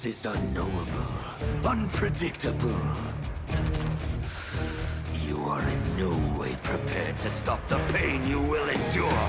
Chaos is unknowable, unpredictable. You are in no way prepared to stop the pain you will endure.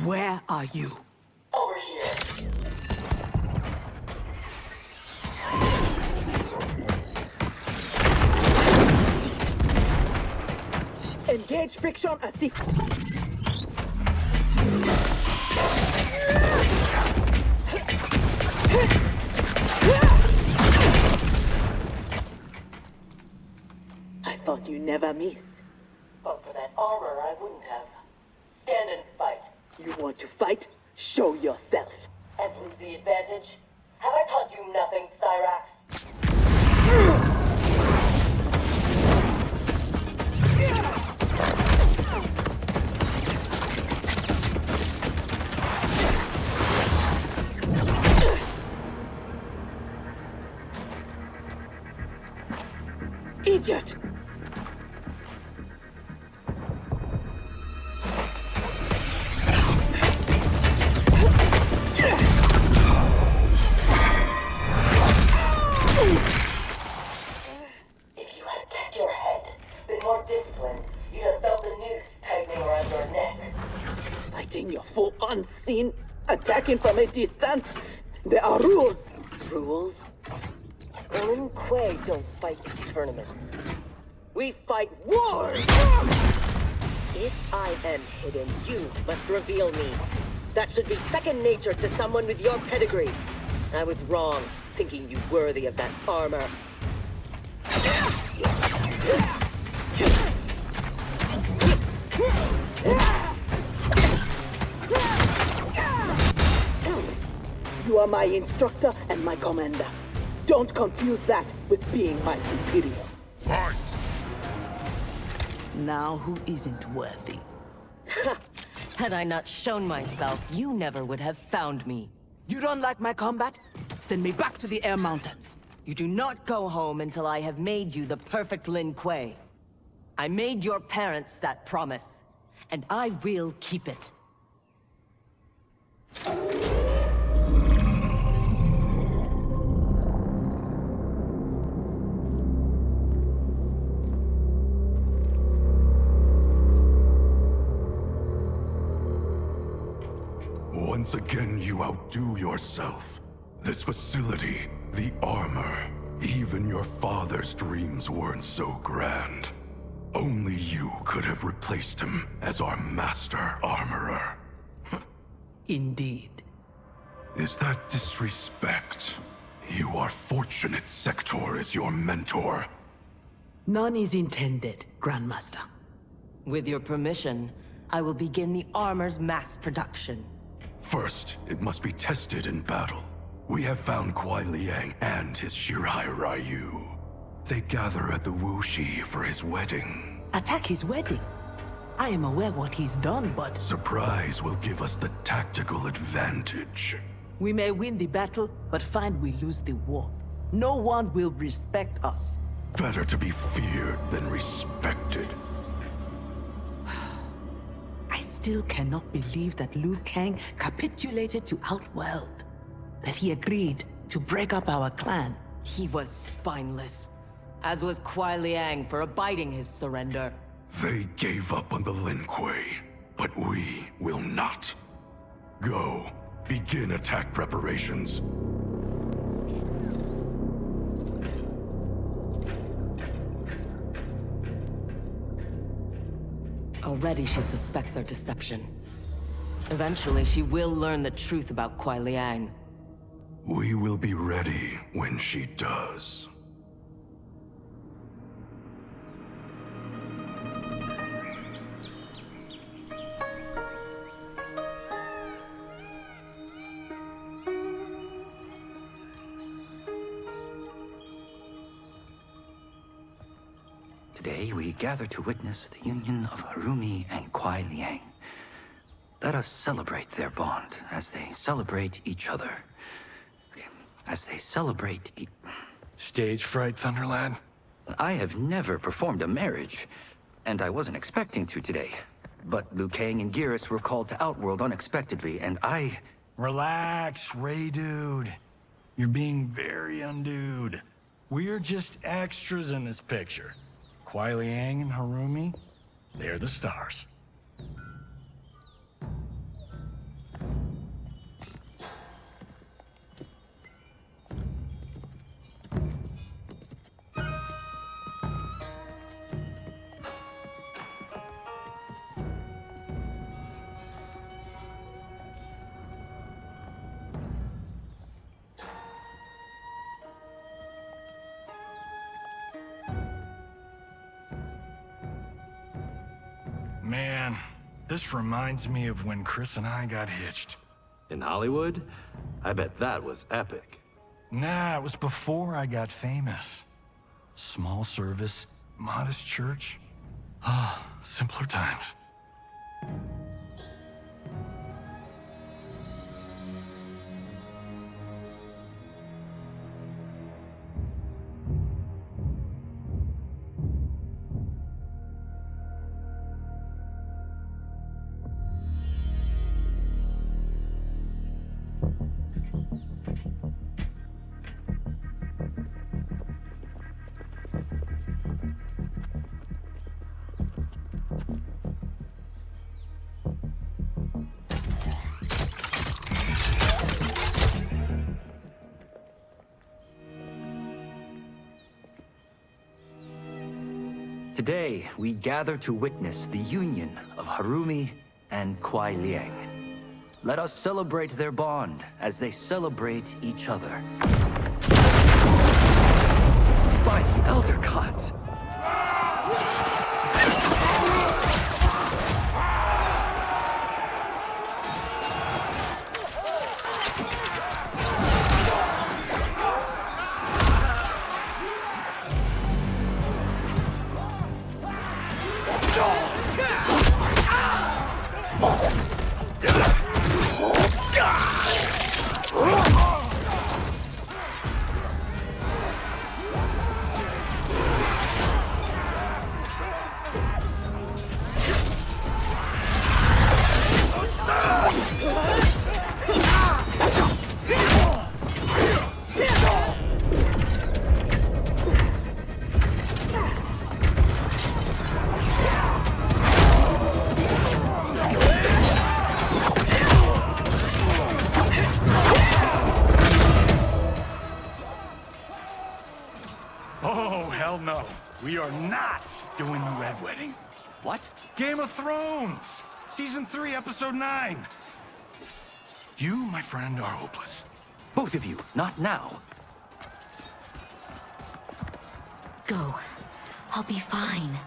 Where are you? Over here. Engage friction assist. I thought you never miss. But for that armor, I wouldn't have. Stand and fight. You want to fight? Show yourself. And lose the advantage? Have I taught you nothing, Cyrax? Idiot! If you had kept your head, been more disciplined, you'd have felt the noose tightening around your neck. Fighting your foe unseen, attacking from a distance. There are rules. Rules? Lin Kuei don't fight in tournaments. We fight wars! If I am hidden, you must reveal me. That should be second nature to someone with your pedigree. I was wrong, thinking you worthy of that armor. You are my instructor and my commander. Don't confuse that with being my superior. Fight! Now who isn't worthy? Had I not shown myself, you never would have found me. You don't like my combat? Send me back to the Air Mountains. You do not go home until I have made you the perfect Lin Kuei. I made your parents that promise, and I will keep it. Once again, you outdo yourself. This facility, the armor, even your father's dreams weren't so grand. Only you could have replaced him as our master armorer. Indeed. Is that disrespect? You are fortunate Sektor is your mentor. None is intended, Grandmaster. With your permission, I will begin the armor's mass production. First, it must be tested in battle. We have found Kuai Liang and his Shirai Ryu. They gather at the Wuxi for his wedding. Attack his wedding? I am aware what he's done, but... Surprise will give us the tactical advantage. We may win the battle, but find we lose the war. No one will respect us. Better to be feared than respected. I still cannot believe that Liu Kang capitulated to Outworld. That he agreed to break up our clan. He was spineless, as was Kuai Liang for abiding his surrender. They gave up on the Lin Kuei, but we will not. Go, begin attack preparations. Already she suspects our deception. Eventually, she will learn the truth about Kuai Liang. We will be ready when she does. Today we gather to witness the union of Harumi and Kuai Liang. Let us celebrate their bond as they celebrate each other. As they celebrate Stage fright, Thunderlad? I have never performed a marriage, and I wasn't expecting to today. But Liu Kang and Geras were called to Outworld unexpectedly, and I... Relax, Ray dude. You're being very undude. We're just extras in this picture. Kuai Liang and Harumi, they're the stars. Man, this reminds me of when Chris and I got hitched. In Hollywood? I bet that was epic. Nah, it was before I got famous. Small service, modest church. Ah, simpler times. Today, we gather to witness the union of Harumi and Kuai Liang. Let us celebrate their bond as they celebrate each other. By the Elder Gods! No, we are not doing the Red Wedding. What? Game of Thrones! Season 3, Episode 9. You, my friend, are hopeless. Both of you, not now. Go. I'll be fine.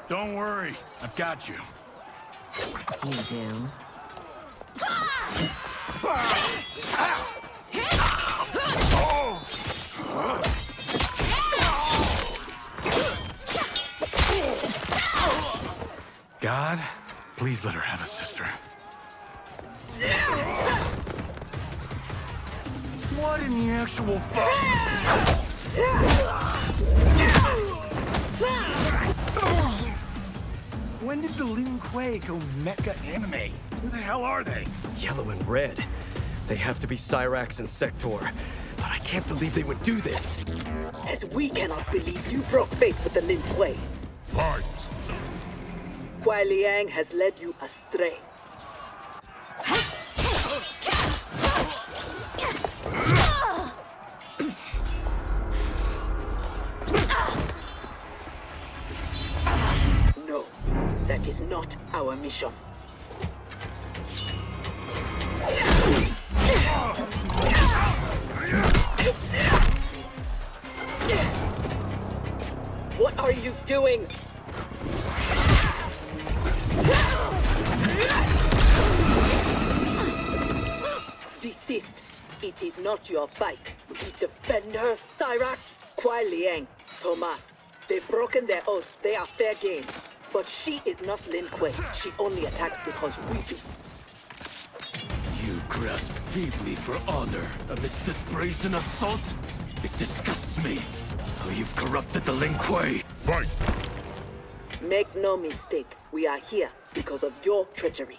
Don't worry, I've got you. You do? God, please let her have a sister. What in the actual fuck? When did the Lin Kuei go mecha anime? Who the hell are they? Yellow and red. They have to be Cyrax and Sektor. But I can't believe they would do this. As we cannot believe you broke faith with the Lin Kuei. Fight! Kuai Liang has led you astray. No, that is not our mission. What are you doing? Desist. It is not your fight. The defender, Cyrax, Kuai Liang, Thomas. They've broken their oath. They are fair game. But she is not Lin Kuei. She only attacks because we do. You grasp feebly for honor amidst this brazen assault? It disgusts me how you've corrupted the Lin Kuei. Fight! Make no mistake. We are here because of your treachery.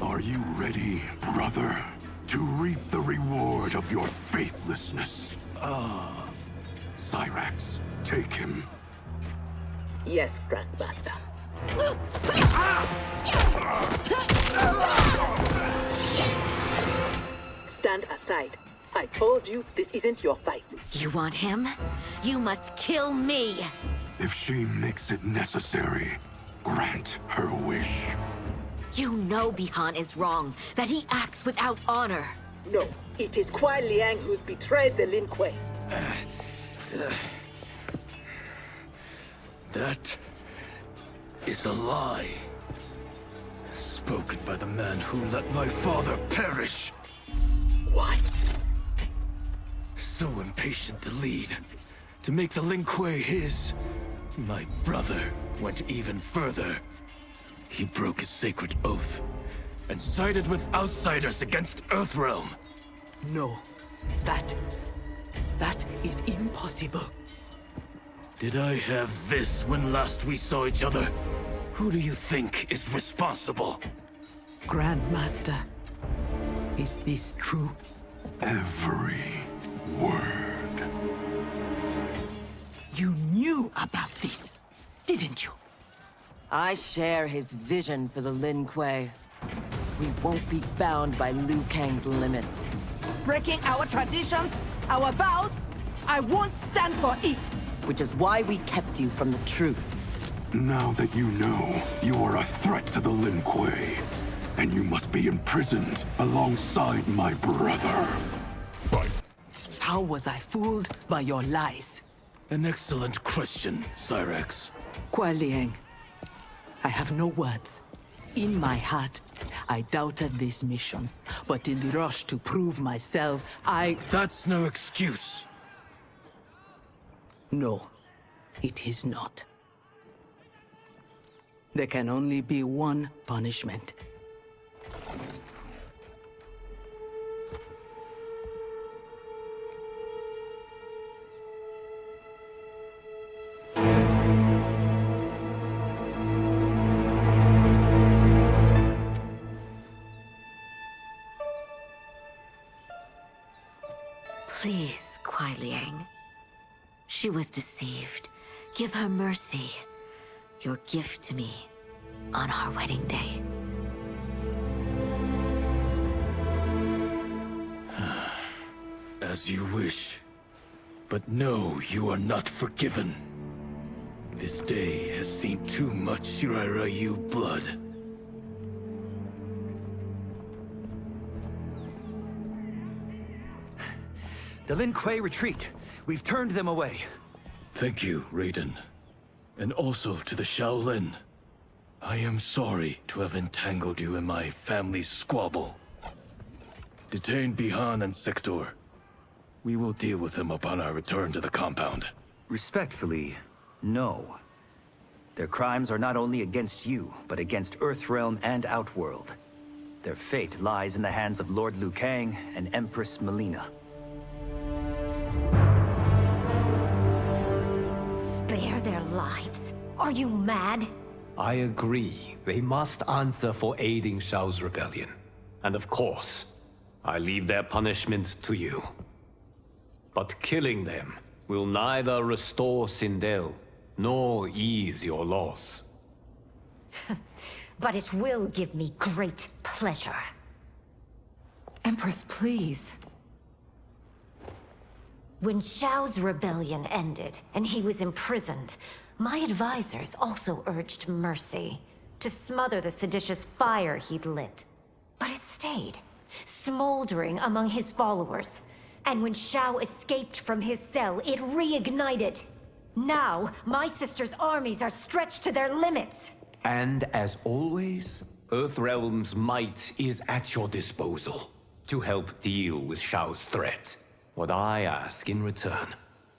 Are you ready, brother, to reap the reward of your faithlessness? Cyrax, take him. Yes, Grandmaster. Stand aside. I told you this isn't your fight. You want him? You must kill me! If she makes it necessary, grant her wish. You know Bihan is wrong, that he acts without honor. No, it is Kuai Liang who's betrayed the Lin Kuei. That is a lie. Spoken by the man who let my father perish. What? So impatient to lead, to make the Lin Kuei his. My brother went even further. He broke his sacred oath and sided with outsiders against Earthrealm. No, that is impossible. Did I have this when last we saw each other? Who do you think is responsible? Grandmaster, is this true? Every word. You knew about this, didn't you? I share his vision for the Lin Kuei. We won't be bound by Liu Kang's limits. Breaking our traditions, our vows, I won't stand for it. Which is why we kept you from the truth. Now that you know, you are a threat to the Lin Kuei, and you must be imprisoned alongside my brother. Fight. How was I fooled by your lies? An excellent question, Cyrax. Kuai Liang, I have no words. In my heart, I doubted this mission, but in the rush to prove myself, That's no excuse. No, it is not. There can only be one punishment. Please, Kuai Liang. She was deceived. Give her mercy. Your gift to me on our wedding day. As you wish. But no, you are not forgiven. This day has seen too much Shirarayu blood. The Lin Kuei retreat. We've turned them away. Thank you, Raiden. And also to the Shaolin. I am sorry to have entangled you in my family's squabble. Detain Bihan and Sektor. We will deal with them upon our return to the compound. Respectfully, no. Their crimes are not only against you, but against Earthrealm and Outworld. Their fate lies in the hands of Lord Liu Kang and Empress Mileena. Spare their lives? Are you mad? I agree. They must answer for aiding Shao's rebellion. And of course, I leave their punishment to you. But killing them will neither restore Sindel, nor ease your loss. But it will give me great pleasure. Empress, please. When Shao's rebellion ended, and he was imprisoned, my advisors also urged mercy, to smother the seditious fire he'd lit. But it stayed, smoldering among his followers. And when Shao escaped from his cell, it reignited. Now, my sister's armies are stretched to their limits. And as always, Earthrealm's might is at your disposal to help deal with Shao's threat. What I ask in return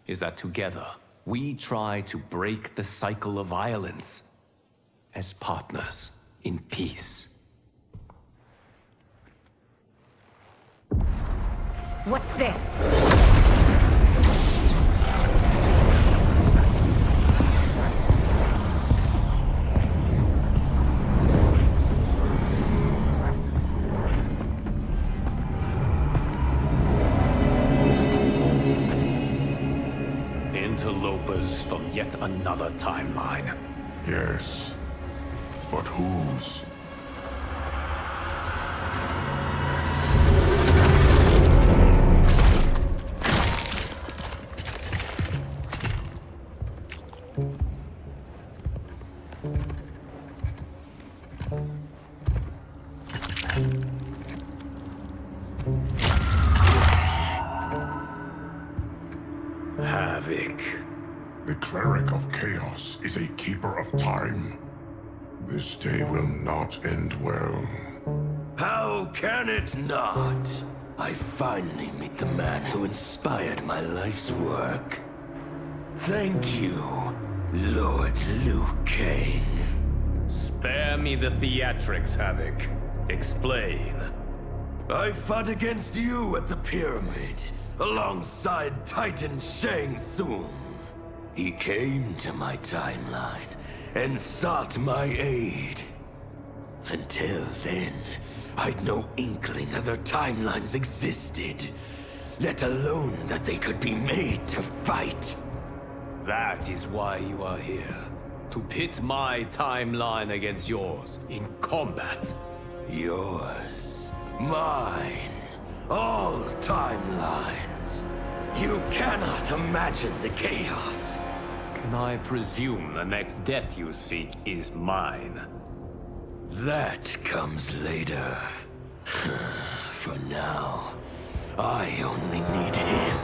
is that together, we try to break the cycle of violence as partners in peace. What's this? Interlopers from yet another timeline. Yes. But whose? Havik. The cleric of chaos is a keeper of time. This day will not end well. How can it not? I finally meet the man who inspired my life's work. Thank you, Lord Liu Kang. Spare me the theatrics, Havik. Explain. I fought against you at the pyramid, alongside Titan Shang Tsung. He came to my timeline and sought my aid. Until then, I'd no inkling other timelines existed, let alone that they could be made to fight. That is why you are here. To pit my timeline against yours in combat. Yours, mine, all timelines. You cannot imagine the chaos. Can I presume the next death you seek is mine? That comes later. For now, I only need him.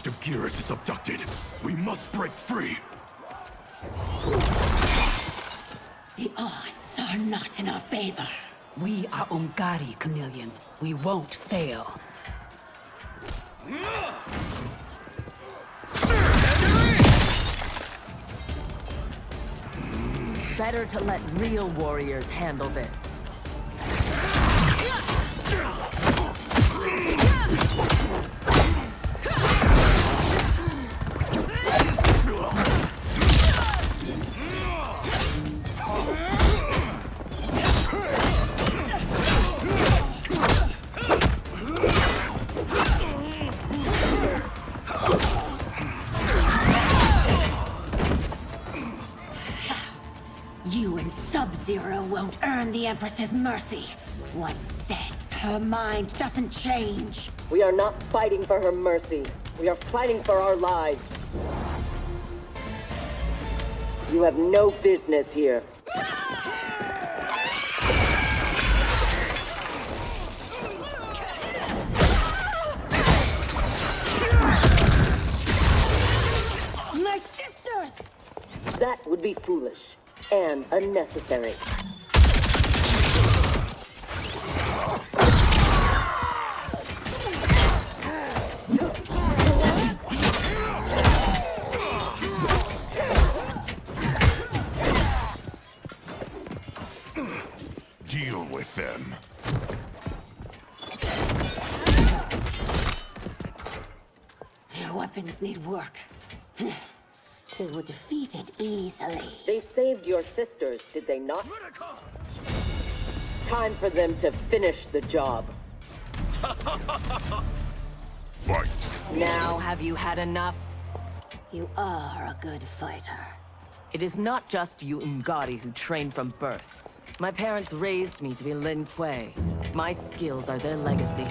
If Geras is abducted, we must break free. The odds are not in our favor. We are Ungari, Chameleon. We won't fail. Better to let real warriors handle this. You and Sub-Zero won't earn the Empress's mercy. Once set, her mind doesn't change. We are not fighting for her mercy. We are fighting for our lives. You have no business here. My sisters! That would be foolish and unnecessary. Deal with them. Your weapons need work. They were defeated easily. They saved your sisters, did they not? Time for them to finish the job. Fight! Now have you had enough? You are a good fighter. It is not just you Ungari who train from birth. My parents raised me to be Lin Kuei. My skills are their legacy.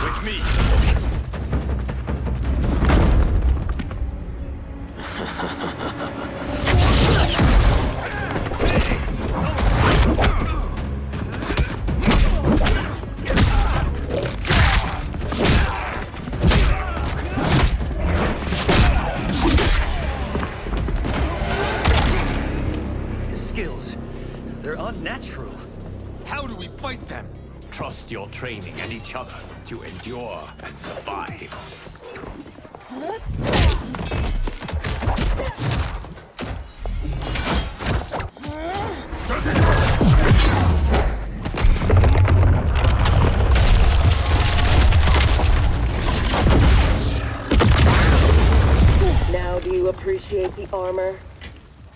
With me! Unnatural. How do we fight them? Trust your training and each other to endure and survive. Now do you appreciate the armor?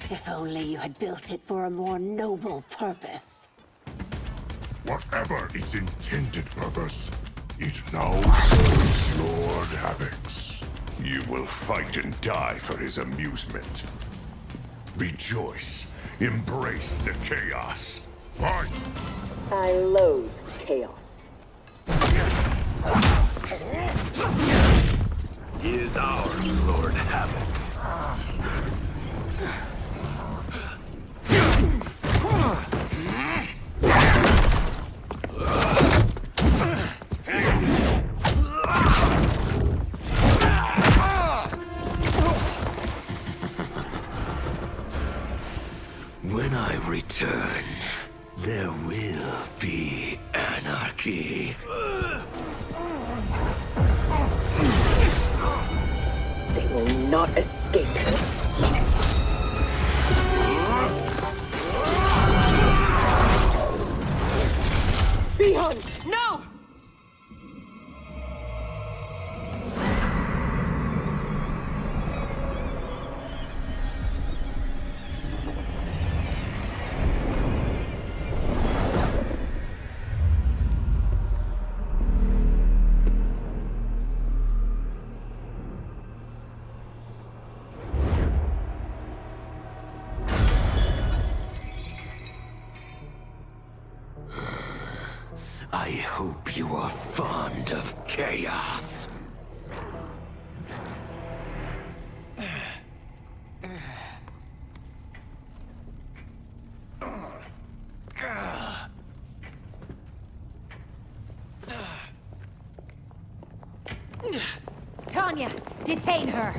If only you had built it for a more noble purpose. Whatever its intended purpose, it now serves Lord Havik's. You will fight and die for his amusement. Rejoice. Embrace the chaos. Fight! I loathe chaos. He is ours, Lord Havik. When I return, there will be anarchy. They will not escape. Beyond! No! I hope you are fond of chaos. Tanya, detain her!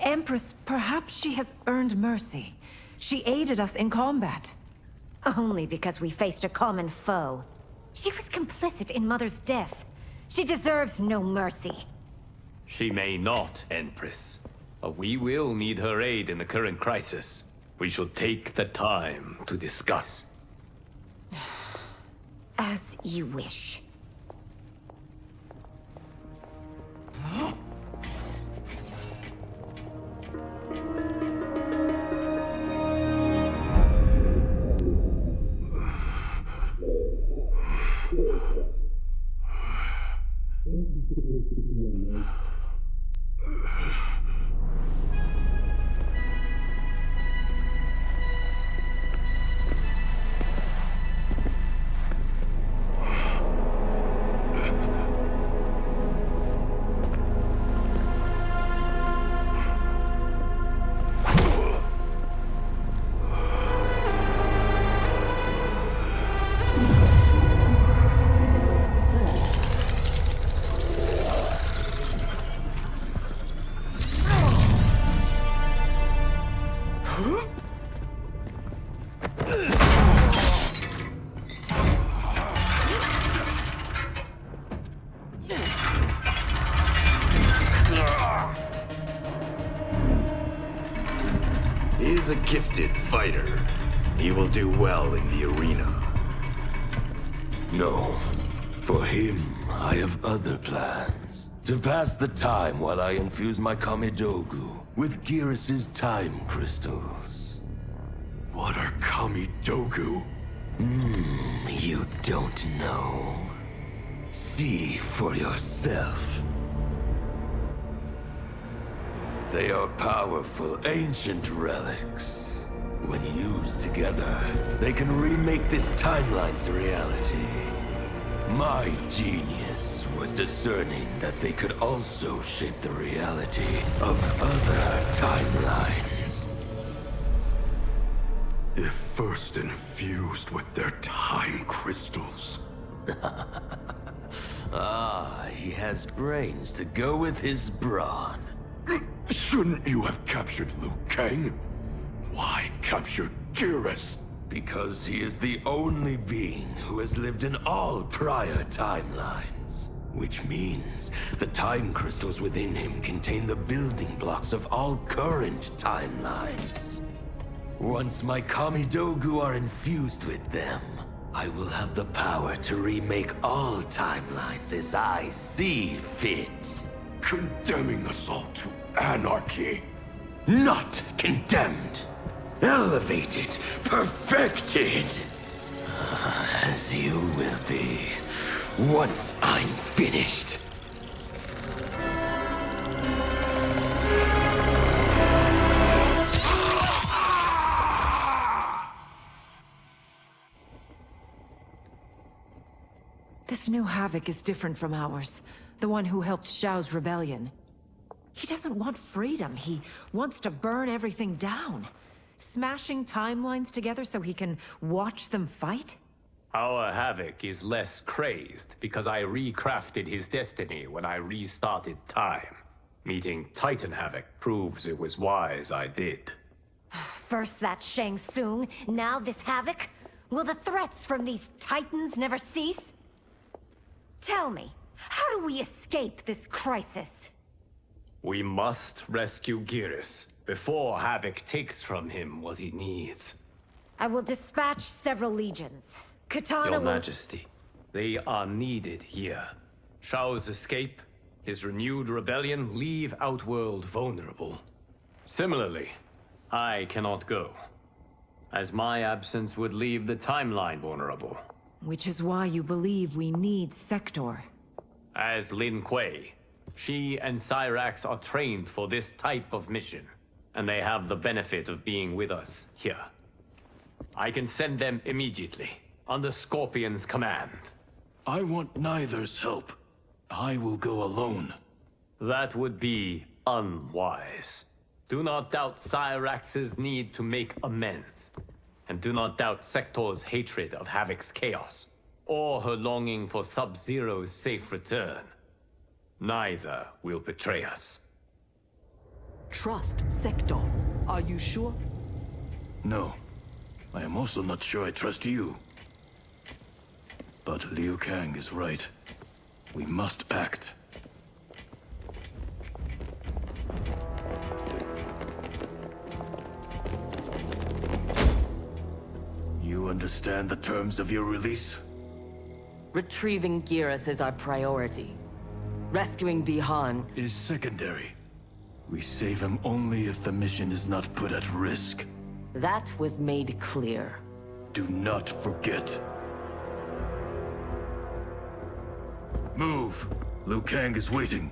Empress, perhaps she has earned mercy. She aided us in combat. Only because we faced a common foe. She was complicit in Mother's death. She deserves no mercy. She may not, Empress. But we will need her aid in the current crisis. We should take the time to discuss. As you wish. is a gifted fighter. He will do well in the arena. No. For him, I have other plans. To pass the time while I infuse my Kamidogu with Geras' time crystals. What are Kamidogu? You don't know. See for yourself. They are powerful, ancient relics. When used together, they can remake this timeline's reality. My genius was discerning that they could also shape the reality of other timelines. If first infused with their time crystals. He has brains to go with his brawn. Shouldn't you have captured Liu Kang? Why capture Geras? Because he is the only being who has lived in all prior timelines. Which means the time crystals within him contain the building blocks of all current timelines. Once my Kamidogu are infused with them, I will have the power to remake all timelines as I see fit. Condemning us all to anarchy. Not condemned. Elevated, perfected. As you will be, once I'm finished. This new Havik is different from ours. The one who helped Shao's rebellion. He doesn't want freedom. He wants to burn everything down. Smashing timelines together so he can watch them fight? Our Havik is less crazed because I recrafted his destiny when I restarted time. Meeting Titan Havik proves it was wise I did. First that Shang Tsung, now this Havik? Will the threats from these Titans never cease? Tell me, how do we escape this crisis? We must rescue Geras before Havik takes from him what he needs. I will dispatch several legions. Kitana Your will... Majesty, they are needed here. Shao's escape, his renewed rebellion leave Outworld vulnerable. Similarly, I cannot go, as my absence would leave the timeline vulnerable. Which is why you believe we need Sektor. As Lin Kuei, she and Cyrax are trained for this type of mission, and they have the benefit of being with us here. I can send them immediately, under Scorpion's command. I want neither's help. I will go alone. That would be unwise. Do not doubt Cyrax's need to make amends. And do not doubt Sektor's hatred of Havik's chaos, or her longing for Sub-Zero's safe return. Neither will betray us. Trust Sektor. Are you sure? No. I am also not sure I trust you. But Liu Kang is right. We must act. You understand the terms of your release? Retrieving Geras is our priority. Rescuing Bihan is secondary. We save him only if the mission is not put at risk. That was made clear. Do not forget. Move! Liu Kang is waiting.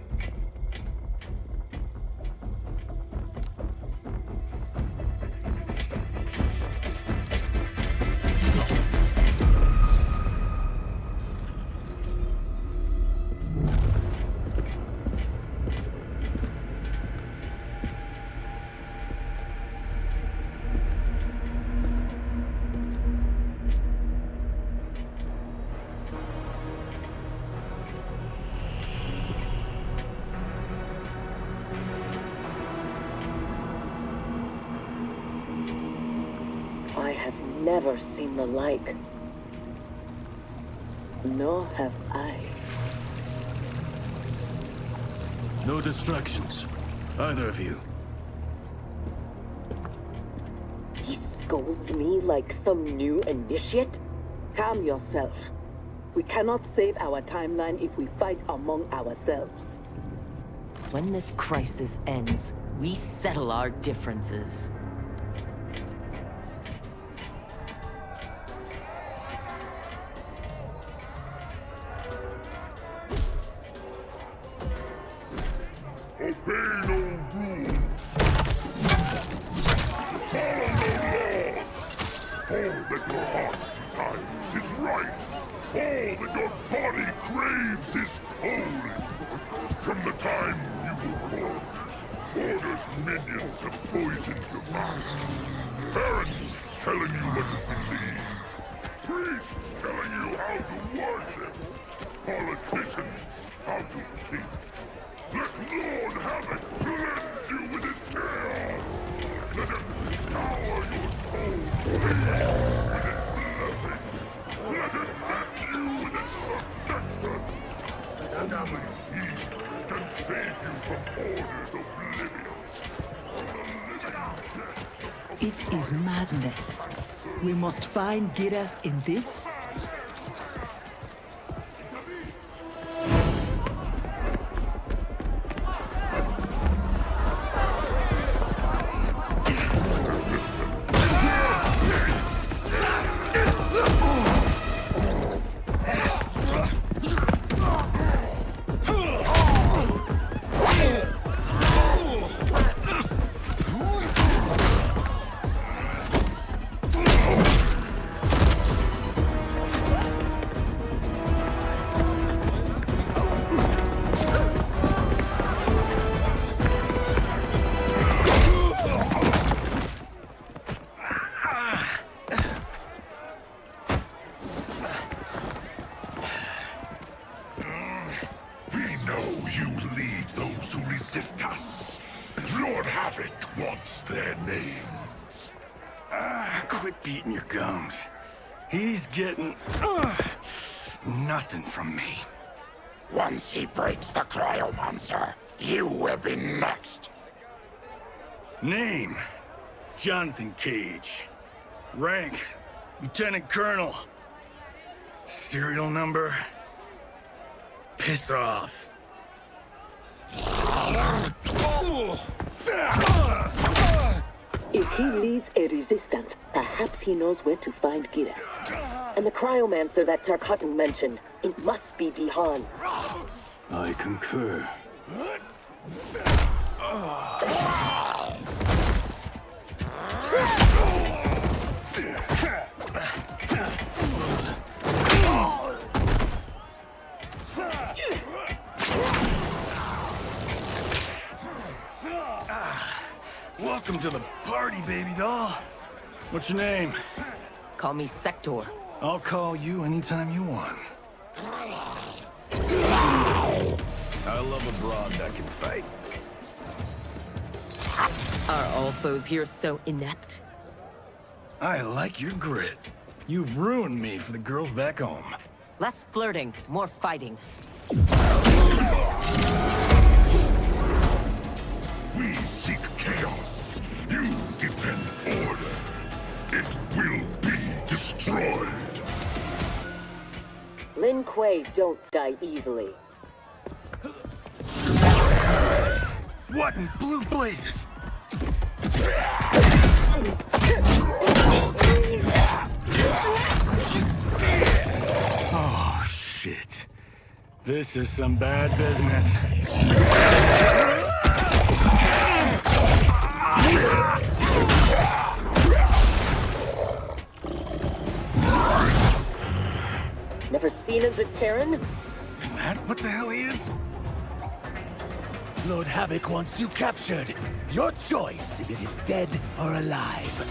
I have never seen the like. Nor have I. No distractions. Either of you. scolds me like some new initiate? Calm yourself. We cannot save our timeline if we fight among ourselves. When this crisis ends, we settle our differences. Obey no rules. Follow no laws. All that your heart desires is right. All that your body craves is holy. From the time you were born, orders minions have poisoned your mind. Parents telling you what to believe. Priests telling you how to worship. Politicians how to think. Let Lord Havik cleanse you with his chaos! Let him scour your soul clean with its blessings! Let him hand you with its protection! Only he can save you from Order's oblivion! From the living death of It is madness. We must find Geras in this. Quit beating your gums. He's getting nothing from me. Once he breaks the cryo monster, you will be next. Name: Jonathan Cage. Rank: Lieutenant Colonel. Serial number: piss off. If he leads a resistance, perhaps he knows where to find Geras. And the cryomancer that Tarkatan mentioned, it must be beyond. I concur. Welcome to the party, baby doll. What's your name? Call me Sektor. I'll call you anytime you want. I love a broad that can fight. Are all foes here so inept? I like your grit. You've ruined me for the girls back home. Less flirting, more fighting. We seek chaos. You defend order. It will be destroyed. Lin Kuei don't die easily. What in blue blazes? Oh, shit. This is some bad business. Never seen as a Terran? Is that what the hell he is? Lord Havik wants you captured. Your choice if it is dead or alive.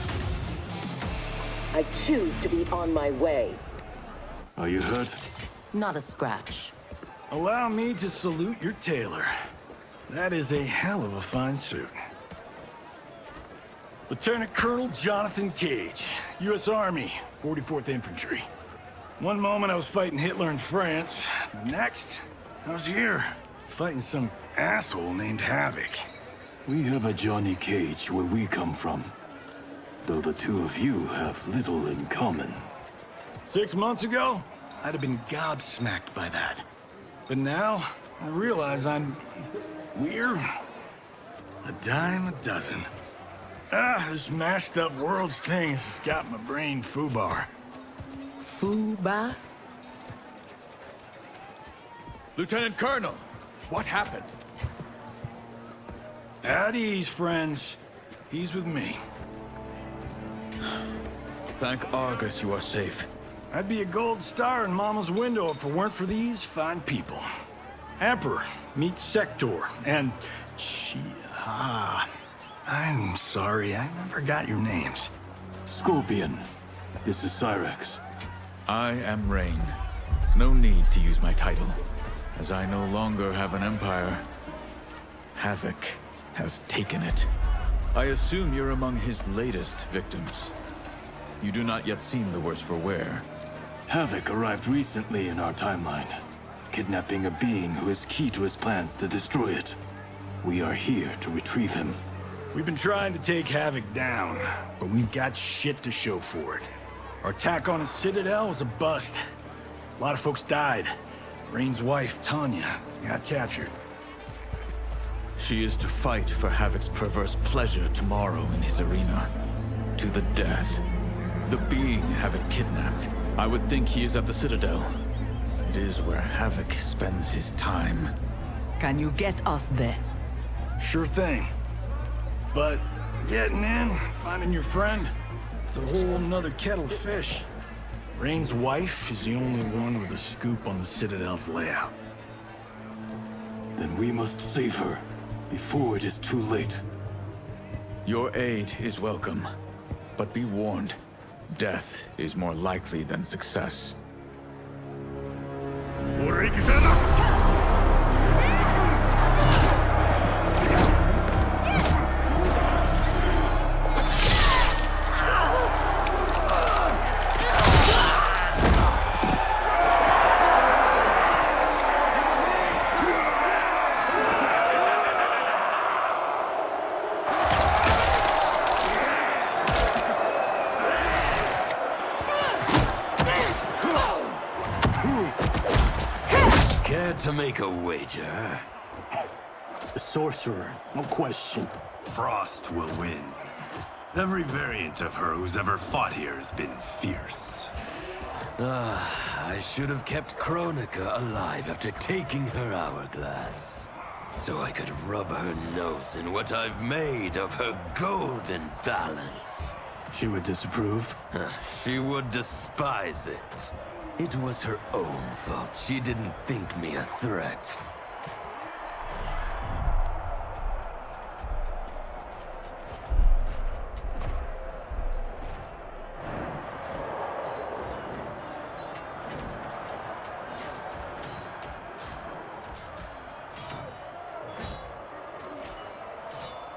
I choose to be on my way. Are you hurt? Not a scratch. Allow me to salute your tailor. That is a hell of a fine suit. Lieutenant Colonel Jonathan Cage, U.S. Army, 44th Infantry. One moment I was fighting Hitler in France. The next, I was here, fighting some asshole named Havik. We have a Johnny Cage where we come from. though the two of you have little in common. 6 months ago, I'd have been gobsmacked by that. But now, I realize I'm weird. A dime a dozen. This mashed up worlds thing has got my brain foobar. Fuba? Lieutenant Colonel, what happened? At ease, friends. He's with me. Thank Argus you are safe. I'd be a gold star in Mama's window if it weren't for these fine people. Emperor meets Sektor, and I'm sorry, I never got your names. Scorpion, this is Cyrax. I am Rain. No need to use my title, as I no longer have an empire. Havik has taken it. I assume you're among his latest victims. You do not yet seem the worse for wear. Havik arrived recently in our timeline, kidnapping a being who is key to his plans to destroy it. We are here to retrieve him. We've been trying to take Havik down, but we've got shit to show for it. Our attack on his citadel was a bust. A lot of folks died. Rain's wife, Tanya, got captured. She is to fight for Havik's perverse pleasure tomorrow in his arena. To the death. The being Havik kidnapped. I would think he is at the Citadel. It is where Havik spends his time. Can you get us there? Sure thing. But getting in, finding your friend, it's a whole nother kettle of fish. Rain's wife is the only one with a scoop on the Citadel's layout. Then we must save her, before it is too late. Your aid is welcome, but be warned. Death is more likely than success. To make a wager. The sorcerer, no question. Frost will win. Every variant of her who's ever fought here has been fierce. I should have kept Kronika alive after taking her hourglass. So I could rub her nose in what I've made of her golden balance. She would disapprove? She would despise it. It was her own fault. She didn't think me a threat.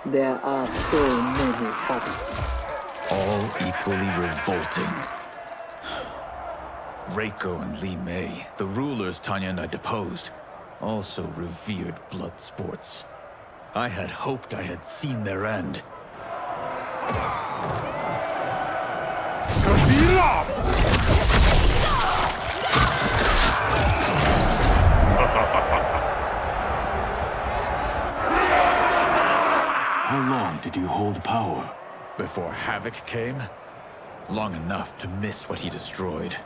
There are so many Haviks. All equally revolting. Reiko and Li Mei, the rulers Tanya and I deposed, also revered blood sports. I had hoped I had seen their end. How long did you hold power? Before Havik came? Long enough to miss what he destroyed.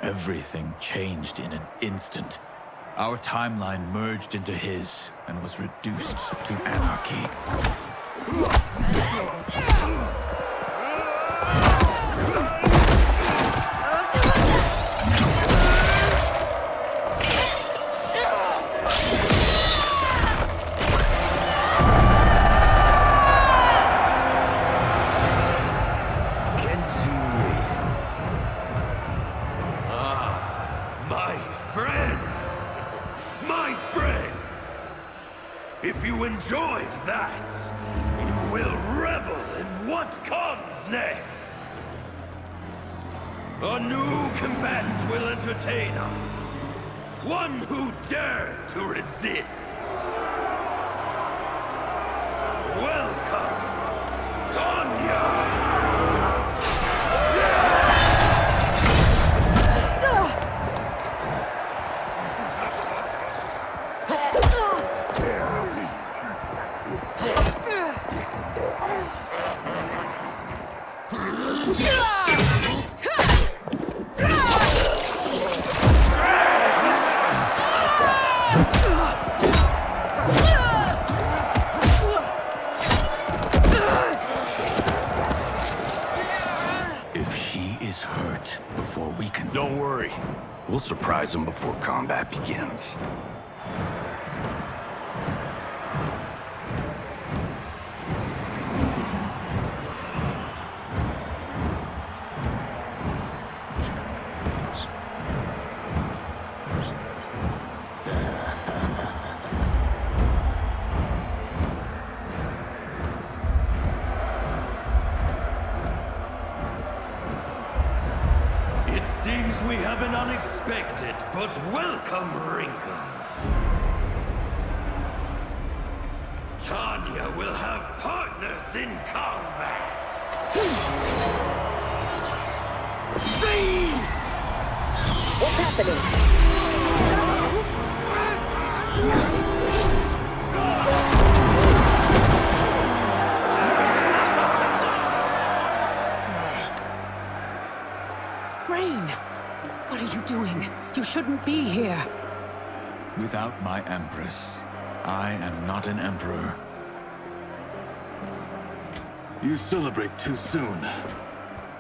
Everything changed in an instant. Our timeline merged into his and was reduced to anarchy. If you enjoyed that, you will revel in what comes next. A new combatant will entertain us. One who dared to resist. Welcome, Tanya! If she is hurt before we can... Don't worry. We'll surprise them before combat begins. Seems we have an unexpected but welcome wrinkle. Tanya will have partners in combat. What's happening? What are you doing? You shouldn't be here. Without my Empress, I am not an Emperor. You celebrate too soon.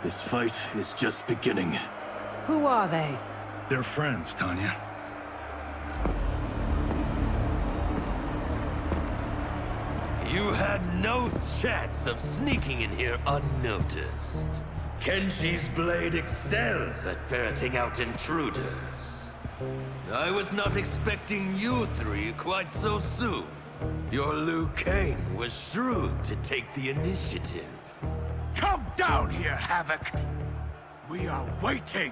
This fight is just beginning. Who are they? They're friends, Tanya. You had no chance of sneaking in here unnoticed. Kenshi's blade excels at ferreting out intruders. I was not expecting you three quite so soon. Your Liu Kang was shrewd to take the initiative. Come down here, Havik! We are waiting!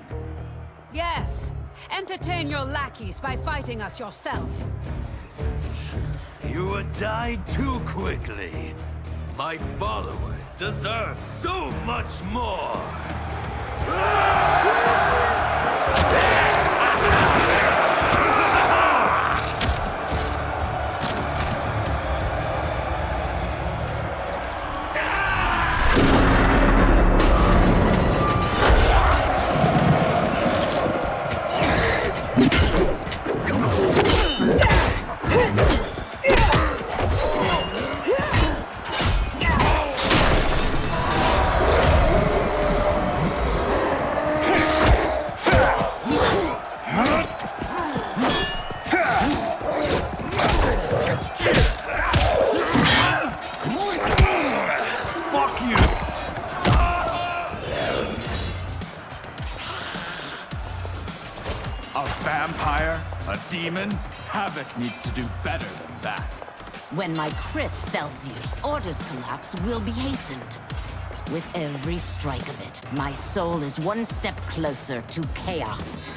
Yes! Entertain your lackeys by fighting us yourself. You died too quickly. My followers deserve so much more! Demon, Havik needs to do better than that. When my Chris fells you, orders collapse will be hastened. With every strike of it, my soul is one step closer to chaos.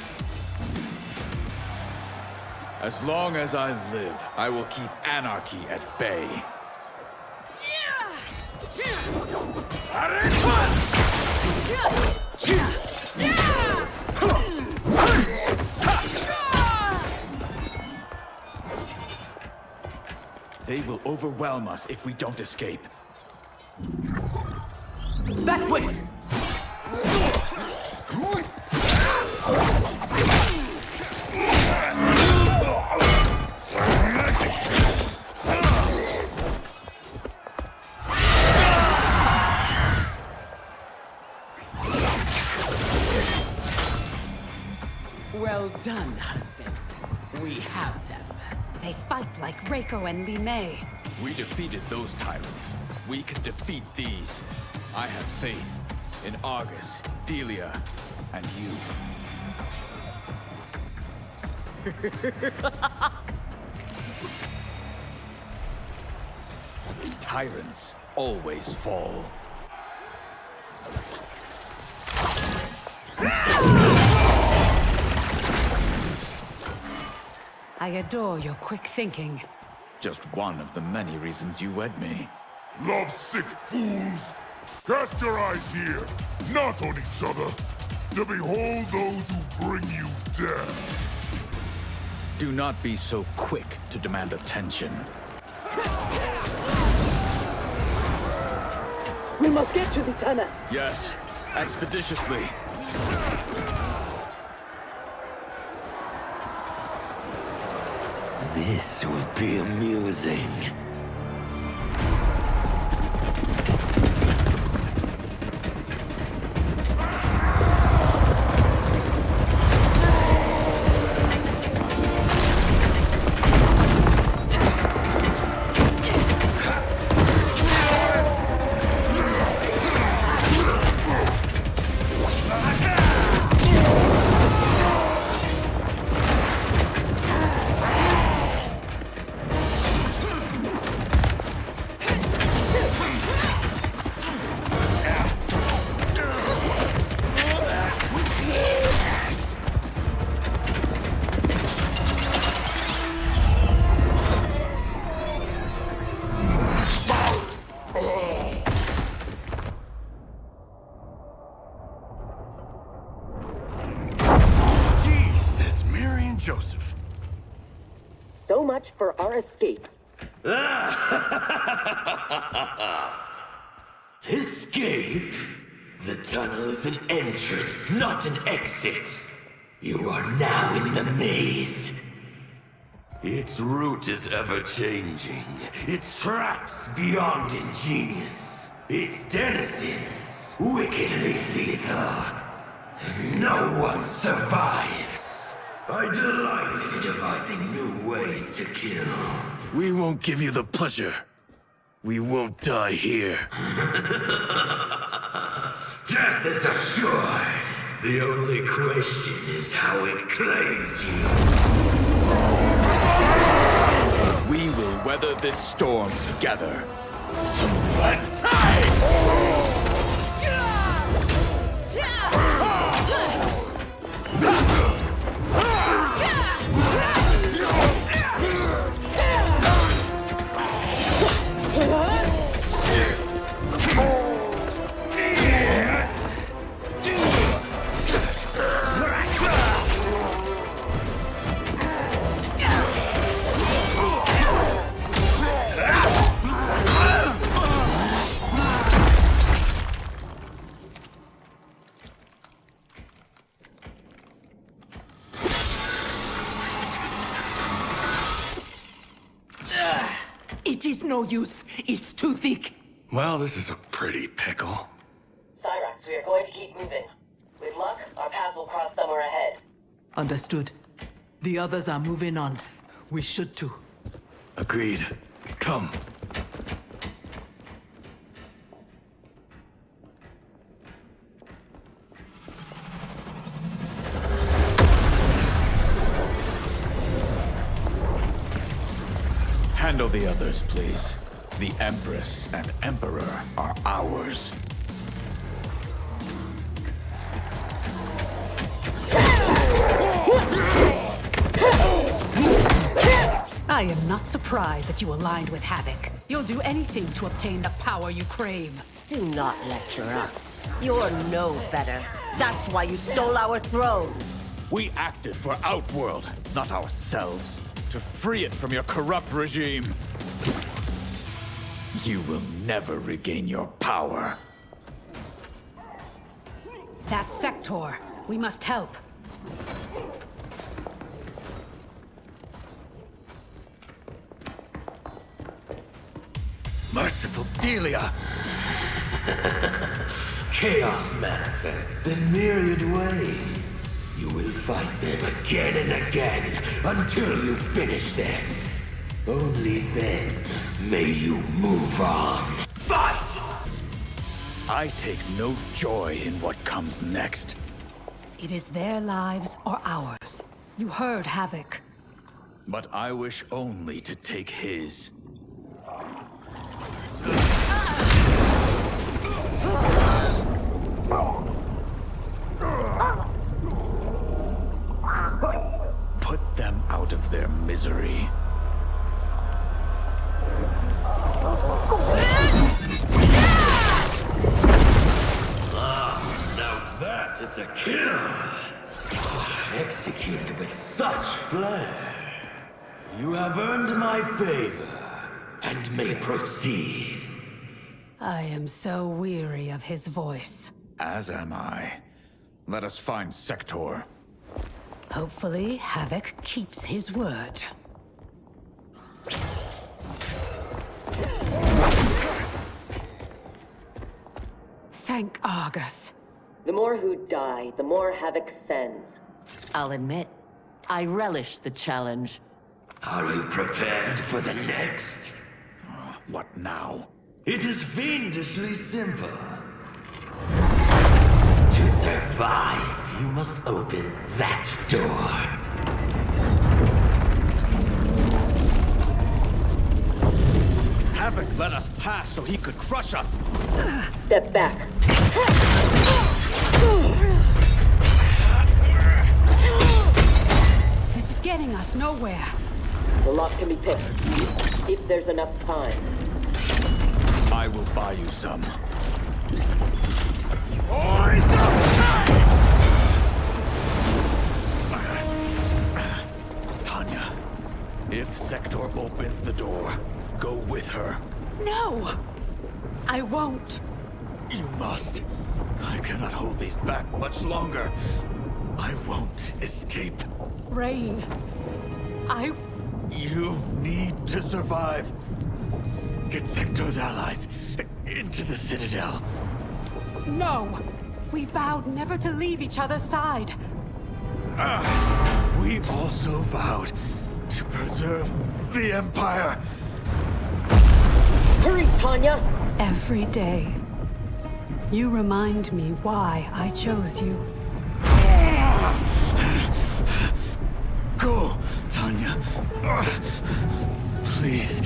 As long as I live, I will keep anarchy at bay. They will overwhelm us if we don't escape. That way! Well done, husband. We have them. They fight like Reiko and Mileena. We defeated those tyrants. We can defeat these. I have faith in Argus, Delia, and you. Tyrants always fall. I adore your quick thinking. Just one of the many reasons you wed me. Love-sick fools! Cast your eyes here, not on each other, to behold those who bring you death. Do not be so quick to demand attention. We must get to Kitana. Yes, expeditiously. This would be amusing. Joseph. So much for our escape. Escape? The tunnel is an entrance, not an exit. You are now in the maze. Its route is ever-changing. Its traps beyond ingenious. Its denizens wickedly lethal. No one survives. I delight in devising new ways to kill. We won't give you the pleasure. We won't die here. Death is assured. The only question is how it claims you. We will weather this storm together. It is no use. It's too thick. Well, this is a pretty pickle. Cyrax, we are going to keep moving. With luck, our paths will cross somewhere ahead. Understood. The others are moving on. We should too. Agreed. Come. Handle the others, please. The Empress and Emperor are ours. I am not surprised that you aligned with Havik. You'll do anything to obtain the power you crave. Do not lecture us. You're no better. That's why you stole our throne. We acted for Outworld, not ourselves, to free it from your corrupt regime. You will never regain your power. That's Sektor. We must help. Merciful Delia! Chaos manifests in myriad ways. You will fight them again and again until you finish them. Only then may you move on. Fight! I take no joy in what comes next. It is their lives or ours. You heard Havik. But I wish only to take his. Put them out of their misery. Now that is a kill! Executed with such flair. You have earned my favor, and may proceed. I am so weary of his voice. As am I. Let us find Sektor. Hopefully, Havik keeps his word. Thank Argus. The more who die, the more Havik sends. I'll admit, I relish the challenge. Are you prepared for the next? What now? It is fiendishly simple. To survive, you must open that door. Havik let us pass so he could crush us. Step back. This is getting us nowhere. The lock can be picked, if there's enough time. I will buy you some. Tanya, if Sektor opens the door, go with her. No! I won't. You must. I cannot hold these back much longer. I won't escape. Rain. You need to survive. Get Sektor's allies into the Citadel. No! We vowed never to leave each other's side. We also vowed to preserve the Empire. Hurry, Tanya! Every day, you remind me why I chose you. Go, Tanya. Please.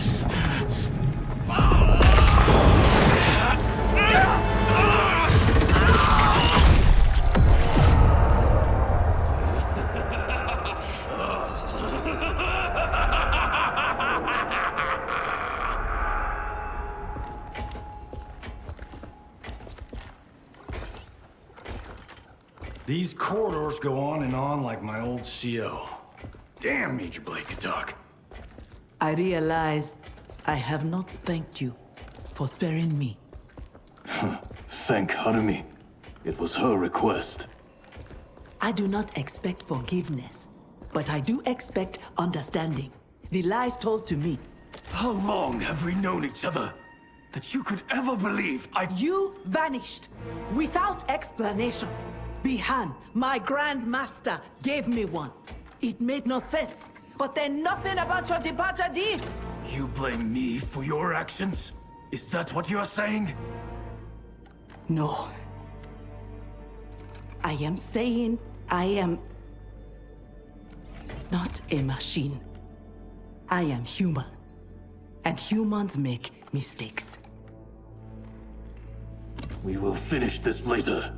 These corridors go on and on like my old CO. Damn, Major Blade could talk. I realize I have not thanked you for sparing me. Thank Harumi. It was her request. I do not expect forgiveness, but I do expect understanding. The lies told to me. How long have we known each other? That you could ever believe You vanished without explanation. Bihan, my Grand Master, gave me one. It made no sense, but then nothing about your departure did. You blame me for your actions? Is that what you're saying? No. I am saying I am not a machine. I am human. And humans make mistakes. We will finish this later.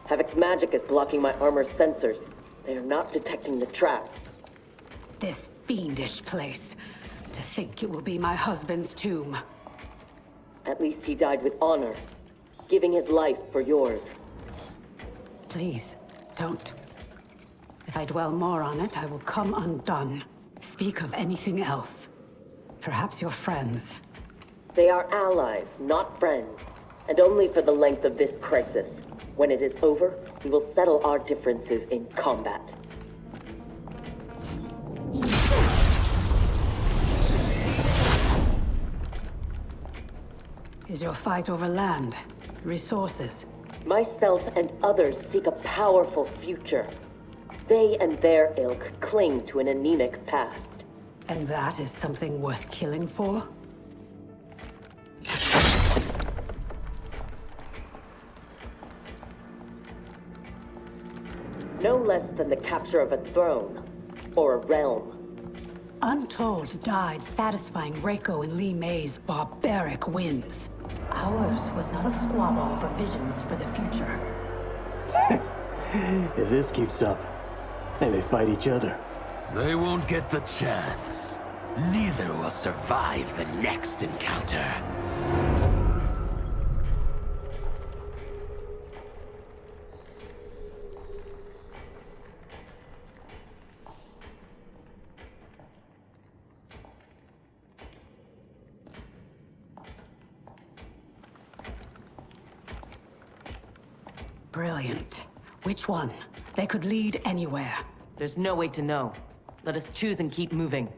Havik's magic is blocking my armor's sensors. They are not detecting the traps. This fiendish place. To think it will be my husband's tomb. At least he died with honor, giving his life for yours. Please, don't. If I dwell more on it, I will come undone. Speak of anything else. Perhaps your friends. They are allies, not friends. And only for the length of this crisis. When it is over, we will settle our differences in combat. Is your fight over land, resources? Myself and others seek a powerful future. They and their ilk cling to an anemic past. And that is something worth killing for? No less than the capture of a throne, or a realm. Untold died satisfying Reiko and Li Mei's barbaric whims. Ours was not a squabble over visions for the future. If this keeps up, they may fight each other. They won't get the chance. Neither will survive the next encounter. brilliant. Which one? They could lead anywhere. There's no way to know. Let us choose and keep moving.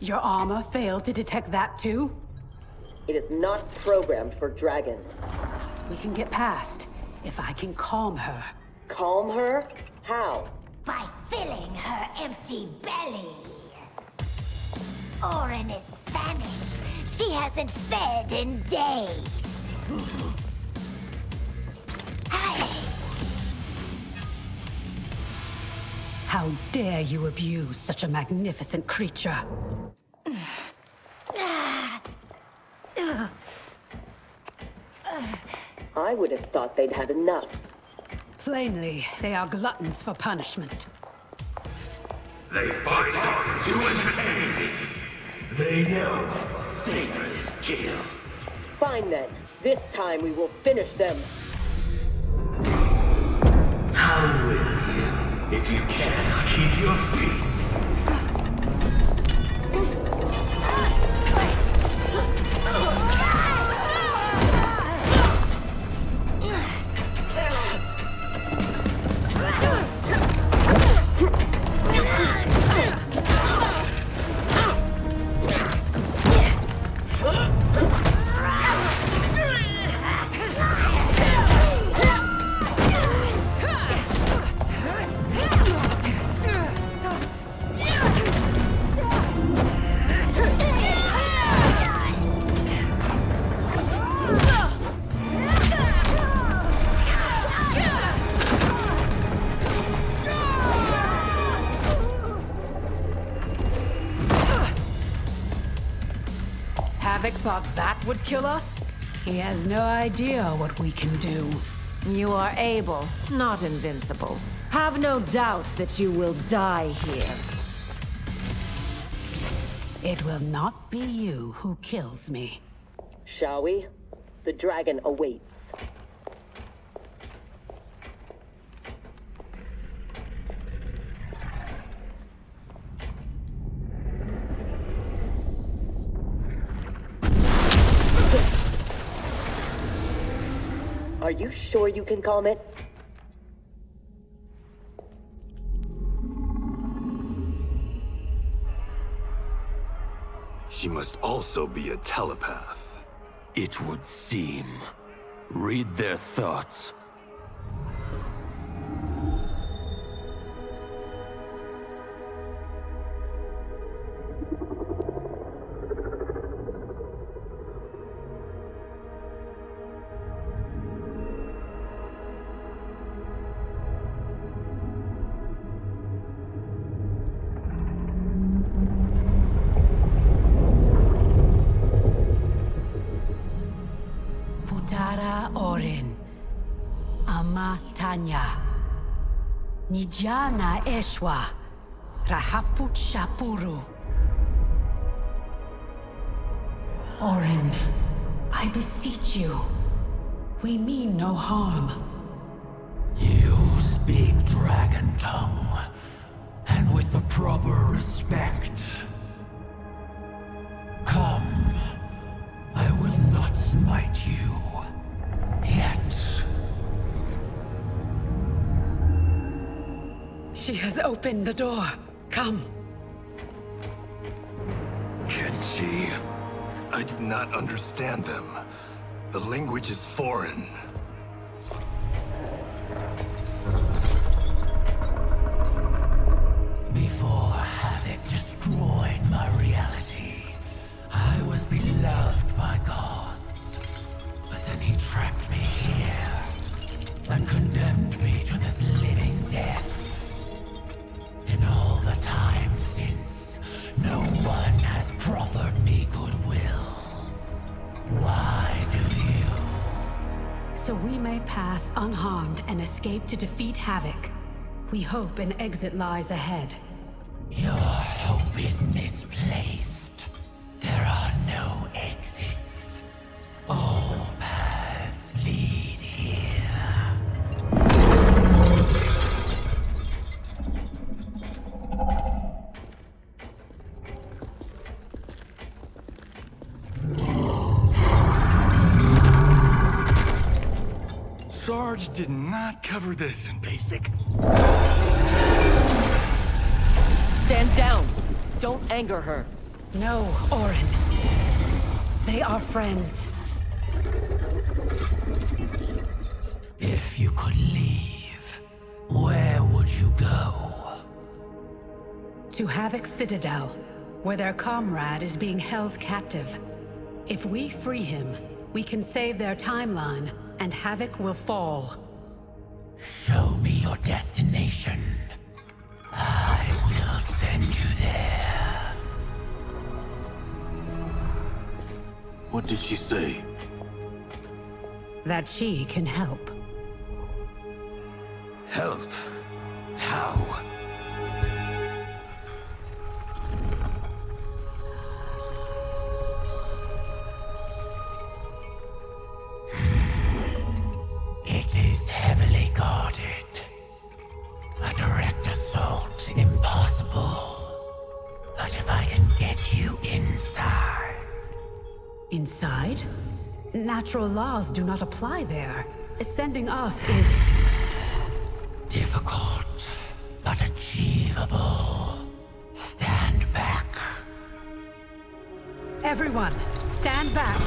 Your armor failed to detect that too? It is not programmed for dragons. We can get past, if I can calm her. Calm her? How? By filling her empty belly. Orin is famished. She hasn't fed in days. How dare you abuse such a magnificent creature? I would have thought they'd had enough. Plainly, they are gluttons for punishment. They fight to entertain me. They know savor is kill. Fine then. This time we will finish them. How will you, if you can't keep your feet? Havik thought that would kill us? He has no idea what we can do. You are able, not invincible. Have no doubt that you will die here. It will not be you who kills me. Shall we? The dragon awaits. Are you sure you can calm it? She must also be a telepath. It would seem. Read their thoughts. Orin, Ama Tanya, Nijana Eshwa, Rahaput Shapuru. Orin, I beseech you, we mean no harm. You speak dragon tongue, and with the proper respect. Come, I will not smite you. Yet. She has opened the door. Come. Kenshi, I do not understand them. The language is foreign. Before Havik destroyed my reality, I was beloved by gods. But then he trapped me here and condemned me to this living death. may pass unharmed and escape to defeat Havik, we hope an exit lies ahead. Your hope is misplaced. There are no exits. All paths lead here. Sarge did not cover this in basic. Stand down! Don't anger her. No, Orin. They are friends. If you could leave, where would you go? To Havik's Citadel, where their comrade is being held captive. If we free him, we can save their timeline, and Havik will fall. Show me your destination. I will send you there. What did she say? That she can help. Help? How? It is heavily guarded. A direct assault impossible. But if I can get you inside... Inside? Natural laws do not apply there. Sending us is... difficult, but achievable. Stand back. Everyone, stand back.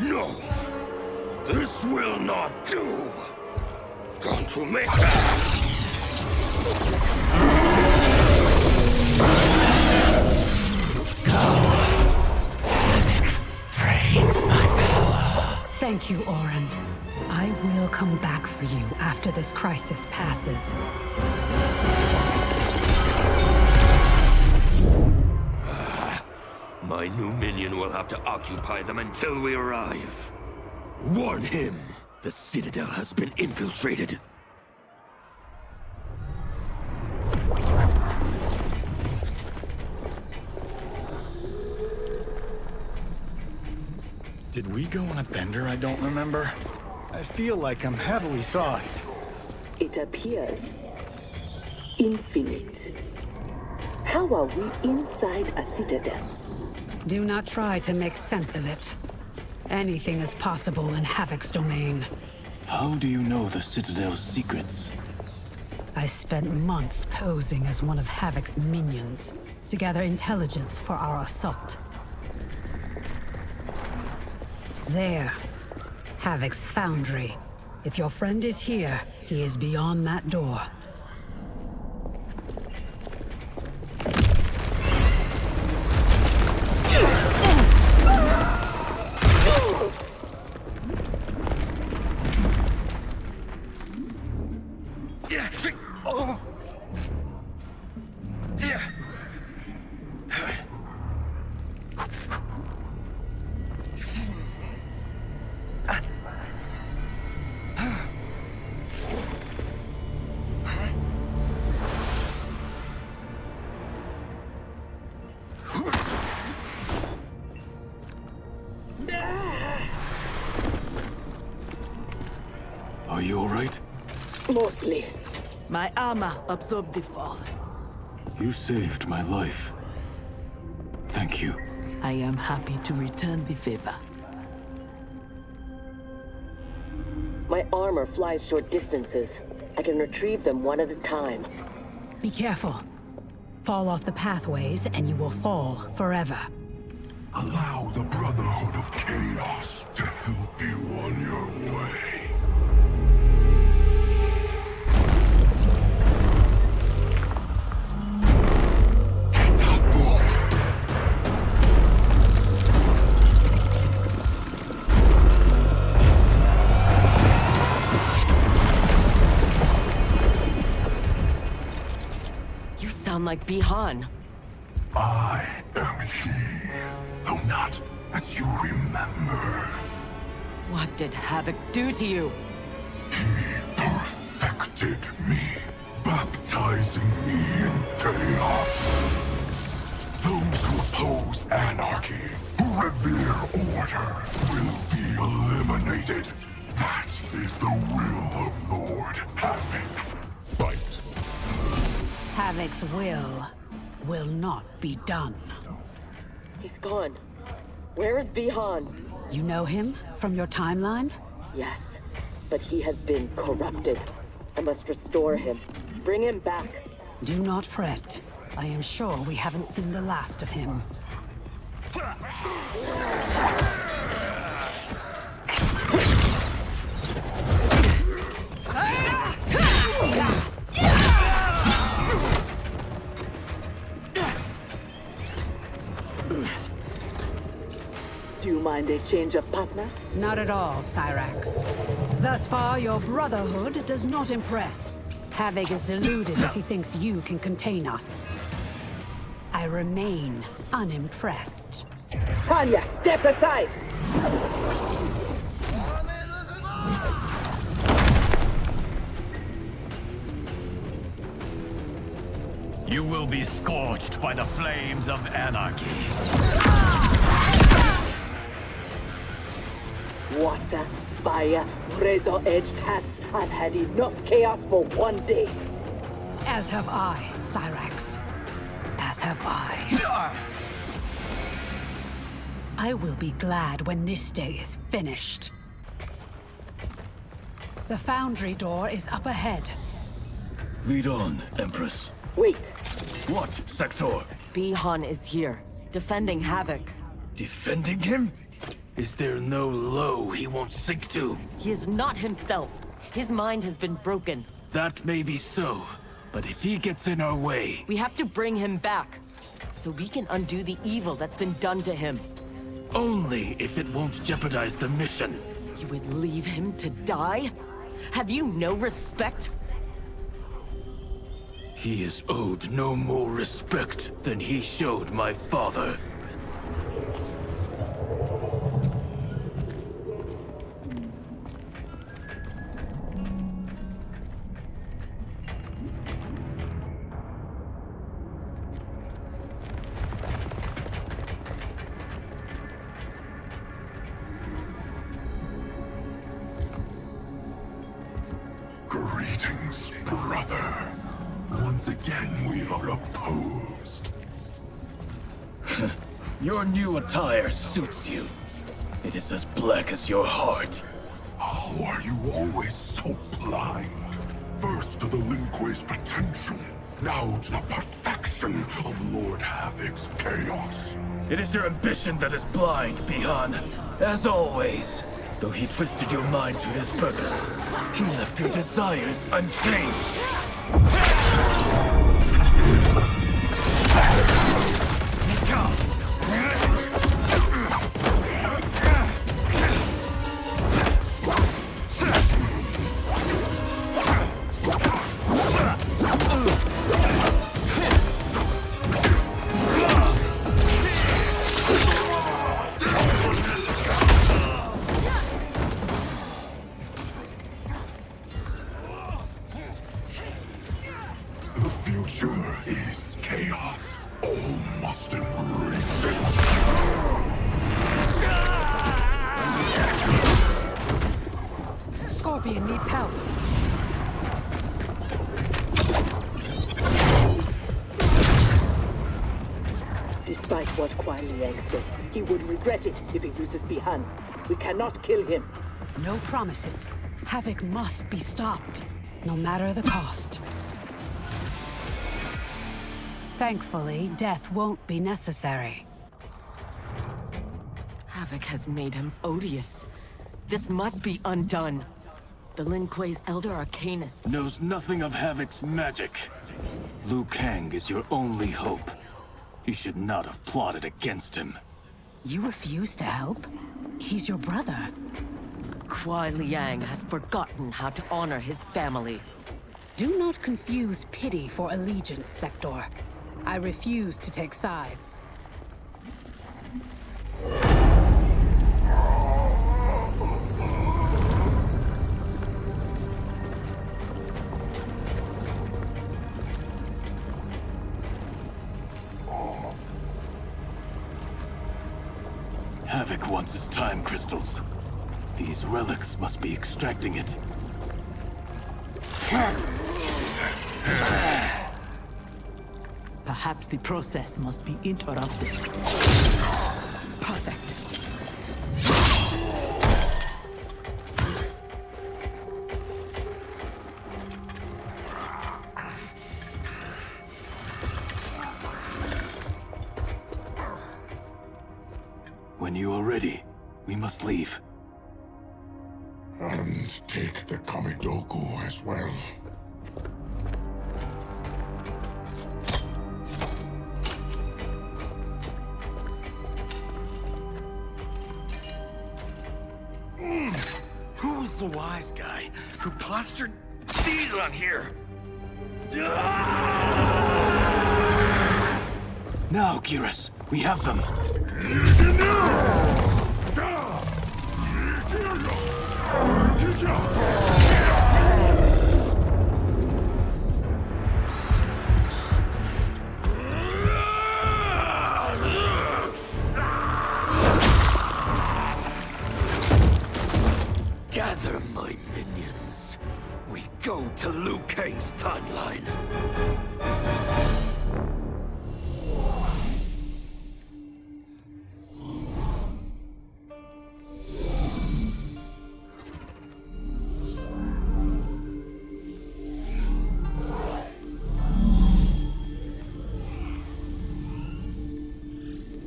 No! This will not do! Going to make that! Drains my power. Thank you, Orin. I will come back for you after this crisis passes. My new minion will have to occupy them until we arrive. Warn him! The Citadel has been infiltrated. Did we go on a bender I don't remember? I feel like I'm heavily sauced. It appears infinite. How are we inside a citadel? Do not try to make sense of it. Anything is possible in Havik's domain. How do you know the Citadel's secrets? I spent months posing as one of Havik's minions to gather intelligence for our assault. There. Havik's foundry. If your friend is here, he is beyond that door. Are you alright? Mostly. My armor absorbed the fall. You saved my life. Thank you. I am happy to return the favor. My armor flies short distances. I can retrieve them one at a time. Be careful. Fall off the pathways and you will fall forever. Allow the Brotherhood of Chaos to help you on your way. sound like Bi-Han. I am he, though not as you remember. What did Havik do to you? Perfected me, baptizing me in chaos. Those who oppose anarchy, who revere order, will be eliminated. That is the will of Lord Havik. Fight. Havik's will not be done. He's gone. Where is Bi-Han? You know him from your timeline? Yes, but he has been corrupted. I must restore him. Bring him back. Do not fret. I am sure we haven't seen the last of him. Do you mind a change of partner? Not at all, Cyrax. Thus far, your brotherhood does not impress. Havik is deluded if he thinks you can contain us. I remain unimpressed. Tanya, step aside! You will be scorched by the flames of anarchy. Water, fire, razor-edged hats. I've had enough chaos for one day. As have I, Cyrax. As have I. I will be glad when this day is finished. The foundry door is up ahead. Lead on, Empress. Wait. What, Sektor? Bi-Han is here, defending Havik. Defending him? Is there no low he won't sink to? He is not himself. His mind has been broken. That may be so, but if he gets in our way... We have to bring him back, so we can undo the evil that's been done to him. Only if it won't jeopardize the mission. You would leave him to die? Have you no respect? He is owed no more respect than he showed my father. Greetings, brother. Once again, we are opposed. Your new attire suits you. It is as black as your heart. How are you always so blind? First to the Lin Kuei's potential, now to the perfection of Lord Havik's chaos. It is your ambition that is blind, Bi-Han. As always. Though he twisted your mind to his purpose, he left your desires unchanged. He would regret it if he loses Bi-Han. We cannot kill him. No promises. Havik must be stopped, no matter the cost. Thankfully, death won't be necessary. Havik has made him odious. This must be undone. The Lin Kuei's Elder Arcanist knows nothing of Havik's magic. Liu Kang is your only hope. You should not have plotted against him. You refuse to help? He's your brother. Kuai Liang has forgotten how to honor his family. Do not confuse pity for allegiance, Sektor. I refuse to take sides. Havik wants his time crystals. These relics must be extracting it. Perhaps the process must be interrupted. Perfect. When you are ready, we must leave. And take the Kamidogu as well. Who's the wise guy who plastered these on here? Now, Geras, we have them. Gather my minions. We go to Liu Kang's timeline.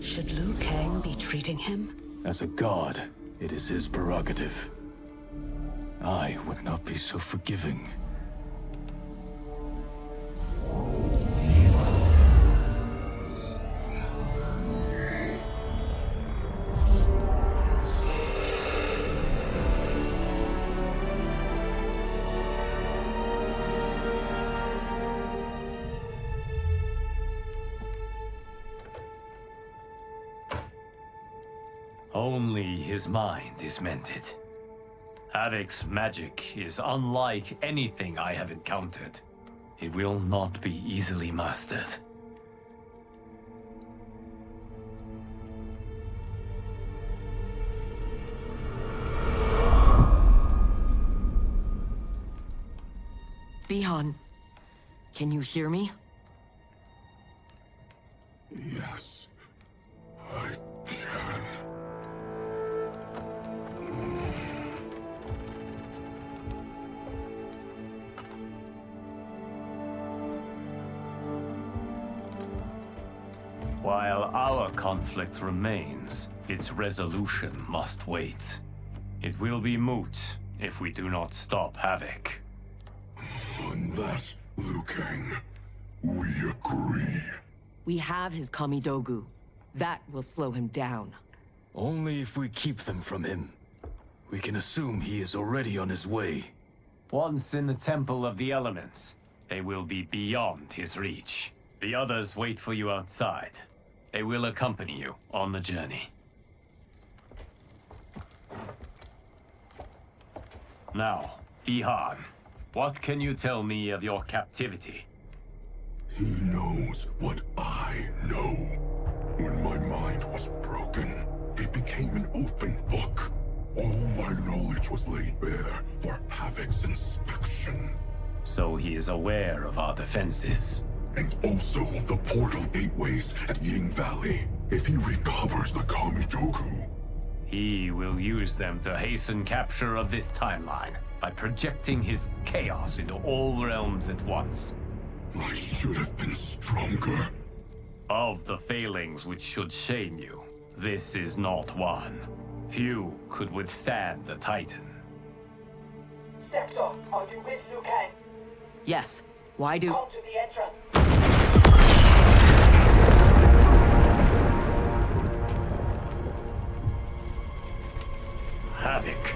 Should Liu Kang be treating him? As a god, it is his prerogative. I would not be so forgiving. Only his mind is mended. Havik's magic is unlike anything I have encountered. It will not be easily mastered. Bihan, can you hear me? Yes, I can. While our conflict remains, its resolution must wait. It will be moot if we do not stop Havik. On that, Liu Kang, we agree. We have his Kamidogu. That will slow him down. Only if we keep them from him. We can assume he is already on his way. Once in the Temple of the Elements, they will be beyond his reach. The others wait for you outside. They will accompany you on the journey. Now, Bihan, what can you tell me of your captivity? He knows what I know. When my mind was broken, it became an open book. All my knowledge was laid bare for Havik's inspection. So he is aware of our defenses. And also of the portal gateways at Ying Valley. If he recovers the Kamidogu, he will use them to hasten capture of this timeline by projecting his chaos into all realms at once. I should have been stronger. Of the failings which should shame you, this is not one. Few could withstand the Titan. Sektor, are you with Liu Kang? Yes. Why do... Come to the entrance. Havik.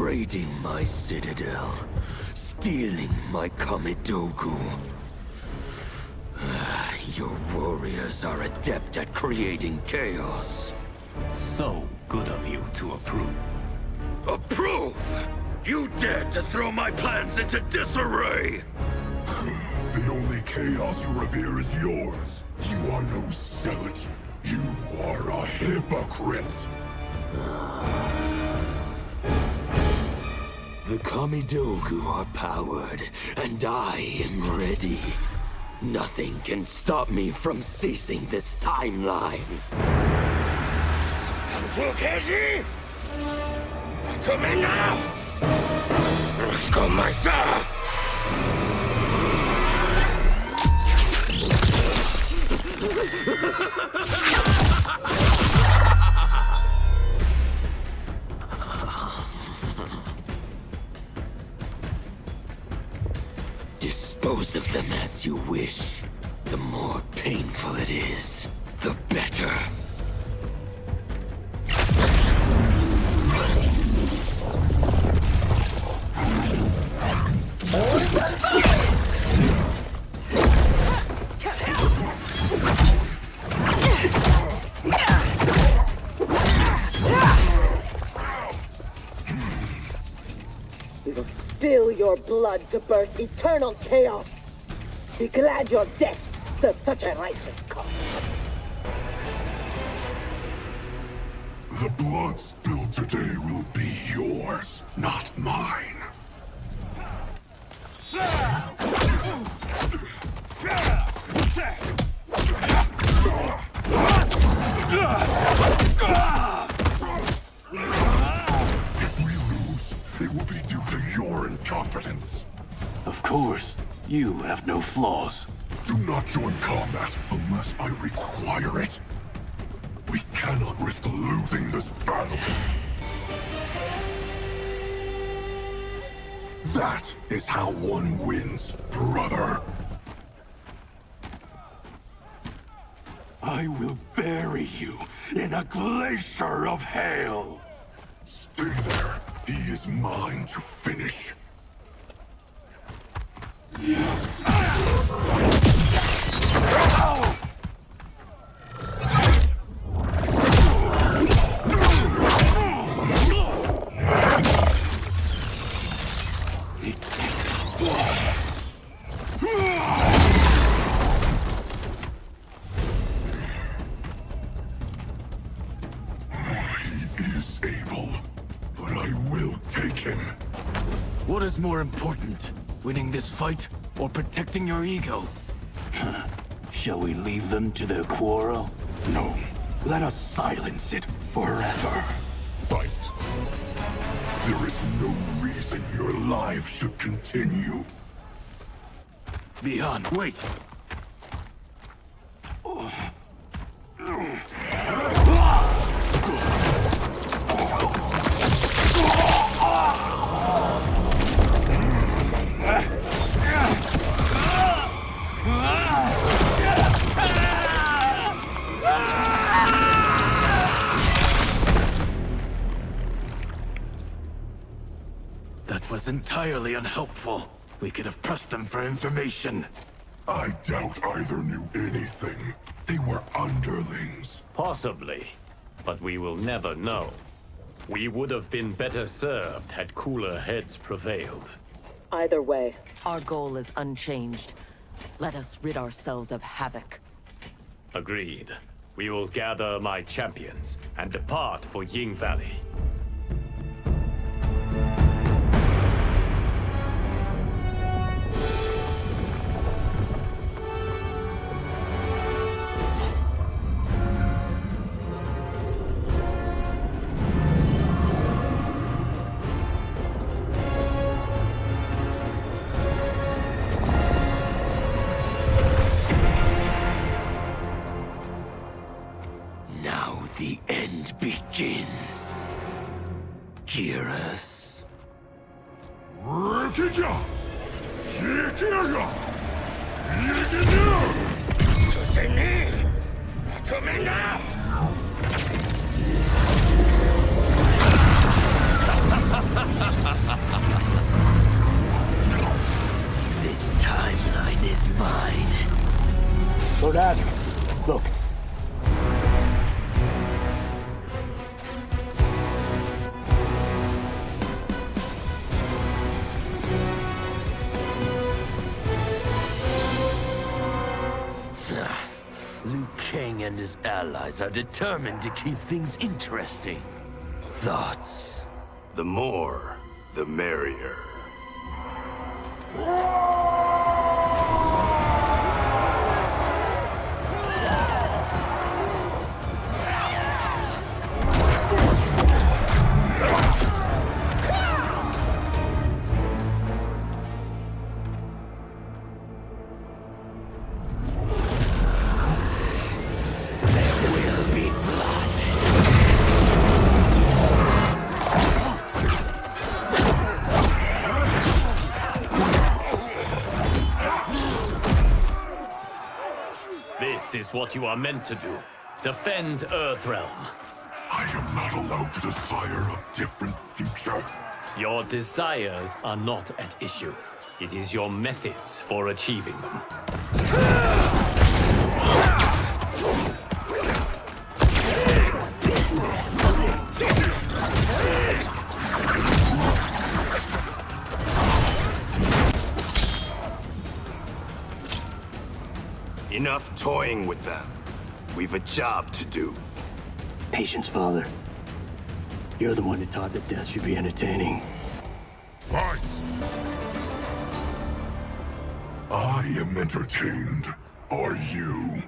raiding my citadel, stealing my Kamidogu. Your warriors are adept at creating chaos. So good of you to approve. Approve? You dared to throw my plans into disarray! The only chaos you revere is yours. You are no zealot. You are a hypocrite. The Kamidogu are powered, and I am ready. Nothing can stop me from seizing this timeline. Kenshi! To me now! Reiko myself! Dispose of them as you wish. The more painful it is, the better. We will spill your blood to birth eternal chaos. Be glad your deaths serve such a righteous cause. The blood spilled today will be yours, not mine. If we lose, it will be due to your incompetence. Of course, you have no flaws. Do not join combat unless I require it. We cannot risk losing this battle. That is how one wins, brother. I will bury you in a glacier of hail. Stay there. He is mine to finish. What is more important, winning this fight or protecting your ego? Shall we leave them to their quarrel? No. Let us silence it forever. Fight. There is no reason your life should continue. Bihan, wait! That was entirely unhelpful. We could have pressed them for information. I doubt either knew anything. They were underlings. Possibly, but we will never know. We would have been better served had cooler heads prevailed. Either way, our goal is unchanged. Let us rid ourselves of Havik. Agreed. We will gather my champions and depart for Ying Valley. Now the end begins. Geras. Rikija! Yikiga! Yikinu! To me now! and his allies are determined to keep things interesting. Thoughts? The more, the merrier. This is what you are meant to do. Defend Earthrealm. I am not allowed to desire a different future. Your desires are not at issue. It is your methods for achieving them. Enough toying with them. We've a job to do. Patience, Father. You're the one who taught that death should be entertaining. Fight! I am entertained. Are you?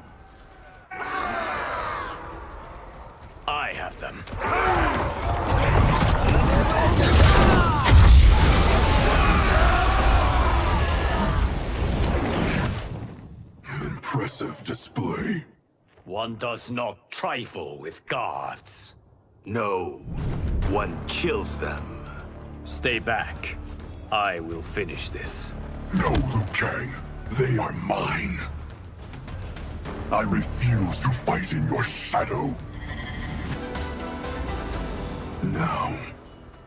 I have them. Impressive display. One does not trifle with gods. No, one kills them. Stay back. I will finish this. No, Liu Kang. They are mine. I refuse to fight in your shadow. Now,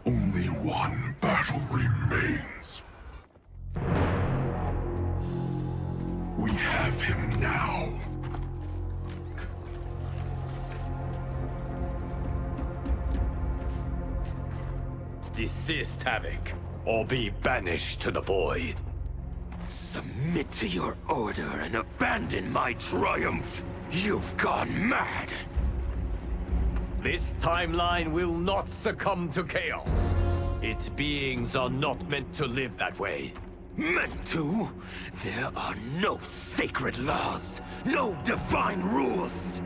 only one battle remains. We have him now. Desist, Havik, or be banished to the void. Submit to your order and abandon my triumph. You've gone mad. This timeline will not succumb to chaos. Its beings are not meant to live that way. Meant to? There are no sacred laws, no divine rules.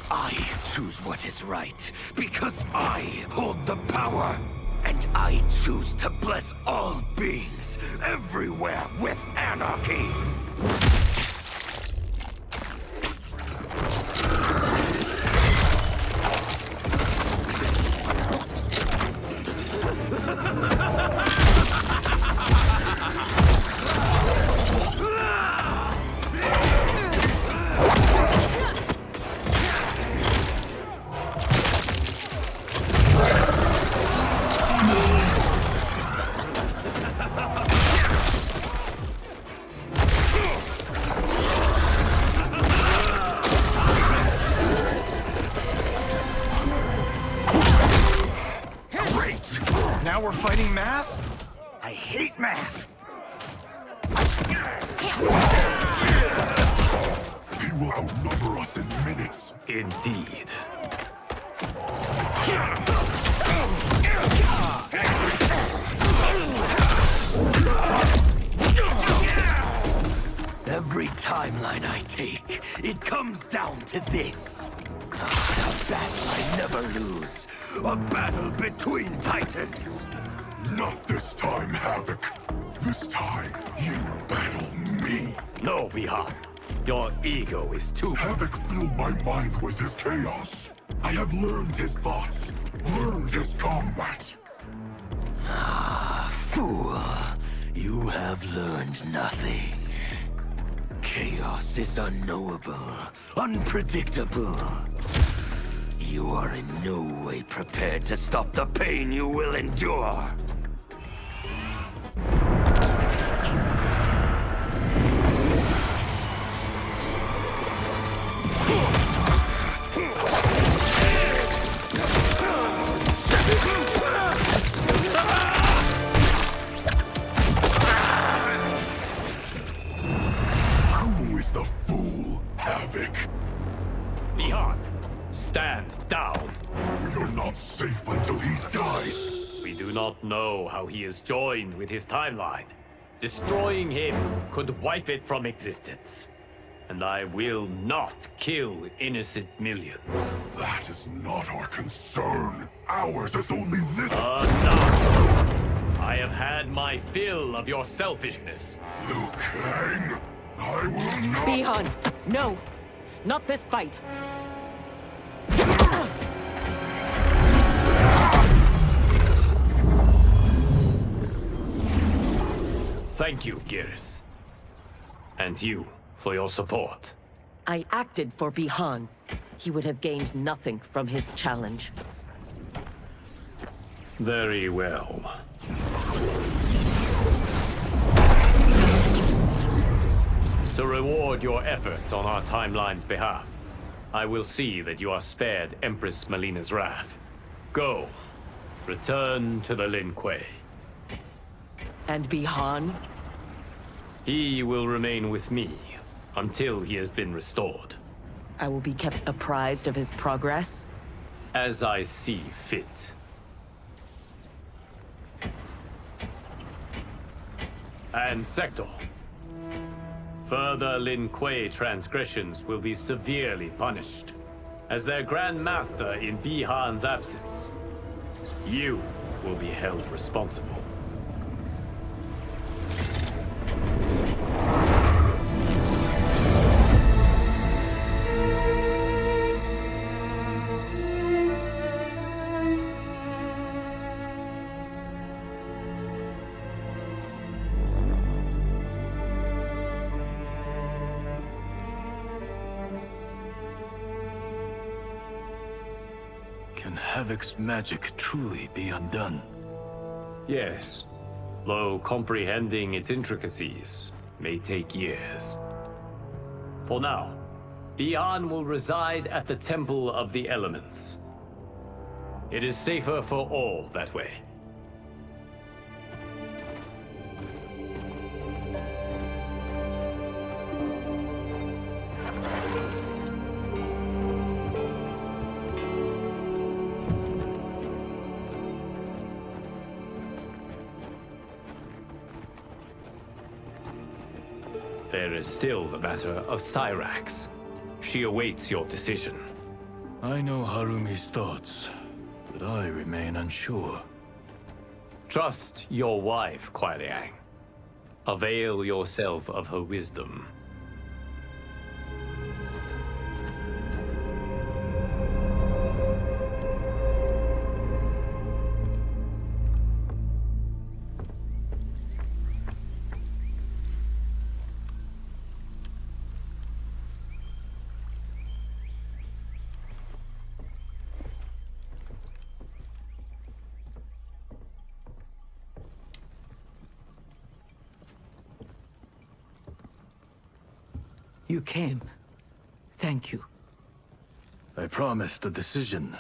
I choose what is right, because I hold the power. And I choose to bless all beings, everywhere with anarchy. Now we're fighting math? I hate math. He will outnumber us in minutes. Indeed. Every timeline I take, it comes down to this. A battle I never lose. A battle between titans. Not this time, Havik. This time, you battle me. No, Bihan. Your ego is too... Havik filled my mind with his chaos. I have learned his thoughts, learned his combat. Ah, fool. You have learned nothing. Chaos is unknowable, unpredictable. You are in no way prepared to stop the pain you will endure. stand down. You're not safe until he dies. We do not know how he is joined with his timeline. Destroying him could wipe it from existence. And I will not kill innocent millions. That is not our concern. Ours is only this. Enough! I have had my fill of your selfishness. Liu Kang, I will not. Bi-Han, no! Not this fight! Thank you, Geras. And you, for your support. I acted for Bi-Han. He would have gained nothing from his challenge. Very well. To reward your efforts on our timeline's behalf, I will see that you are spared Empress Mileena's wrath. Go. Return to the Lin Kuei. And Bi-Han? He will remain with me until he has been restored. I will be kept apprised of his progress? As I see fit. And Sektor. Further Lin Kuei transgressions will be severely punished. As their Grand Master in Bi-Han's absence, you will be held responsible. Can Havik's magic truly be undone? Yes, though comprehending its intricacies may take years. For now, Bi-Han will reside at the Temple of the Elements. It is safer for all that way. There is still the matter of Cyrax. She awaits your decision. I know Harumi's thoughts, but I remain unsure. Trust your wife, Kuai Liang. Avail yourself of her wisdom. You came. Thank you. I promised a decision,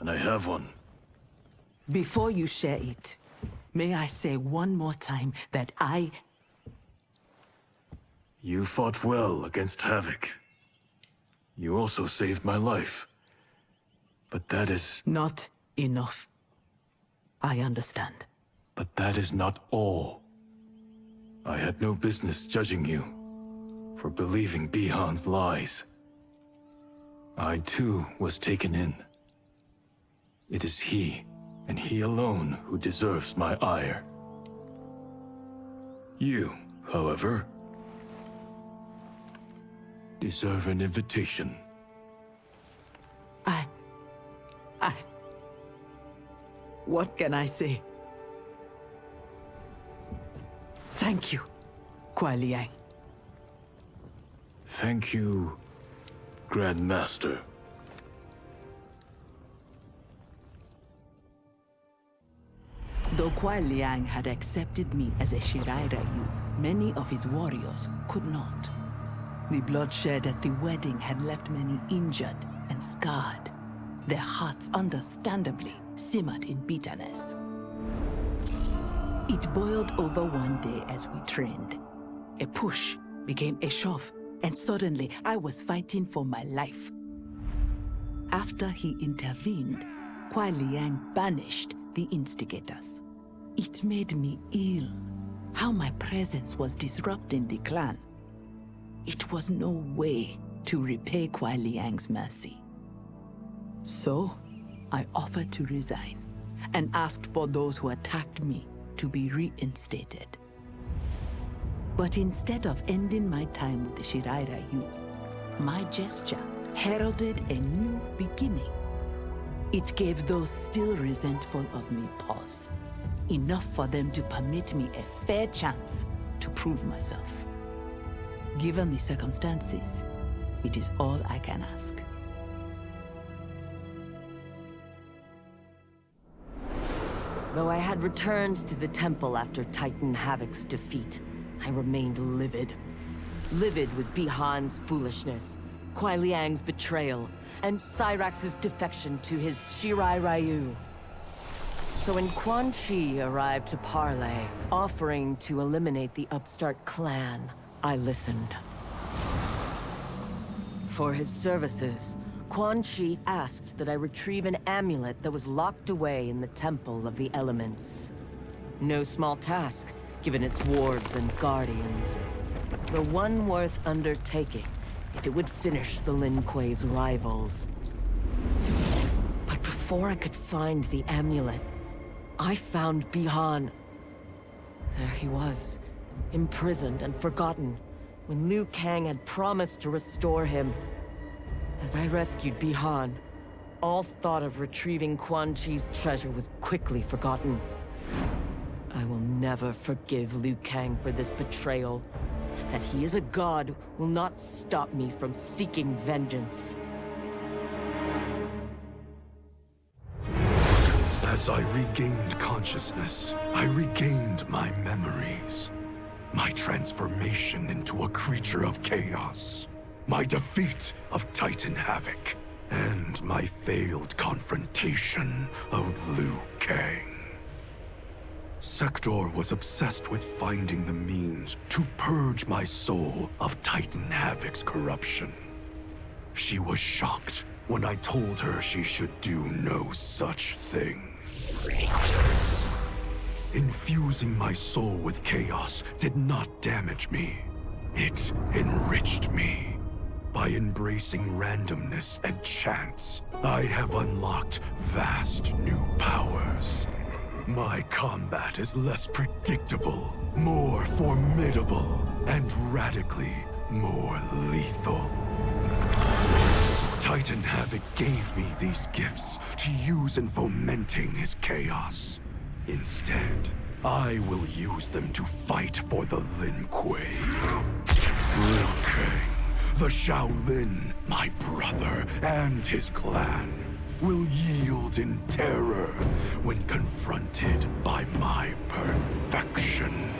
and I have one. Before you share it, may I say one more time that You fought well against Havik. You also saved my life. But that is... Not enough. I understand. But that is not all. I had no business judging you for believing Bi-Han's lies. I too was taken in. It is he, and he alone, who deserves my ire. You, however, deserve an invitation. What can I say? Thank you, Kuai Liang. Thank you, Grand Master. Though Kuai Liang had accepted me as a Shirairyu, many of his warriors could not. The bloodshed at the wedding had left many injured and scarred. Their hearts understandably simmered in bitterness. It boiled over one day as we trained. A push became a shove, and suddenly I was fighting for my life. after he intervened, Kuai Liang banished the instigators. It made me ill, how my presence was disrupting the clan. It was no way to repay Kuai Liang's mercy. So, I offered to resign, and asked for those who attacked me to be reinstated. But instead of ending my time with the Shirai Ryu, my gesture heralded a new beginning. It gave those still resentful of me pause, enough for them to permit me a fair chance to prove myself. Given the circumstances, it is all I can ask. Though I had returned to the temple after Titan Havik's defeat, I remained livid. Livid with Bihan's foolishness, Kuai Liang's betrayal, and Cyrax's defection to his Shirai Ryu. So when Quan Chi arrived to parley, offering to eliminate the upstart clan, I listened. For his services, Quan Chi asked that I retrieve an amulet that was locked away in the Temple of the Elements. No small task, given its wards and guardians. The one worth undertaking, if it would finish the Lin Kuei's rivals. But before I could find the amulet, I found Bihan. There he was, imprisoned and forgotten, when Liu Kang had promised to restore him. As I rescued Bihan, all thought of retrieving Quan Chi's treasure was quickly forgotten. I will never forgive Liu Kang for this betrayal. That he is a god will not stop me from seeking vengeance. As I regained consciousness, I regained my memories. My transformation into a creature of chaos. My defeat of Titan Havik. And my failed confrontation of Liu Kang. Sektor was obsessed with finding the means to purge my soul of Titan Havik's corruption. She was shocked when I told her she should do no such thing. Infusing my soul with chaos did not damage me. It enriched me. By embracing randomness and chance, I have unlocked vast new powers. My combat is less predictable, more formidable, and radically more lethal. Titan Havik gave me these gifts to use in fomenting his chaos. Instead, I will use them to fight for the Lin Kuei. Liu Kang, the Shaolin, my brother, and his clan, will yield in terror when confronted by my perfection.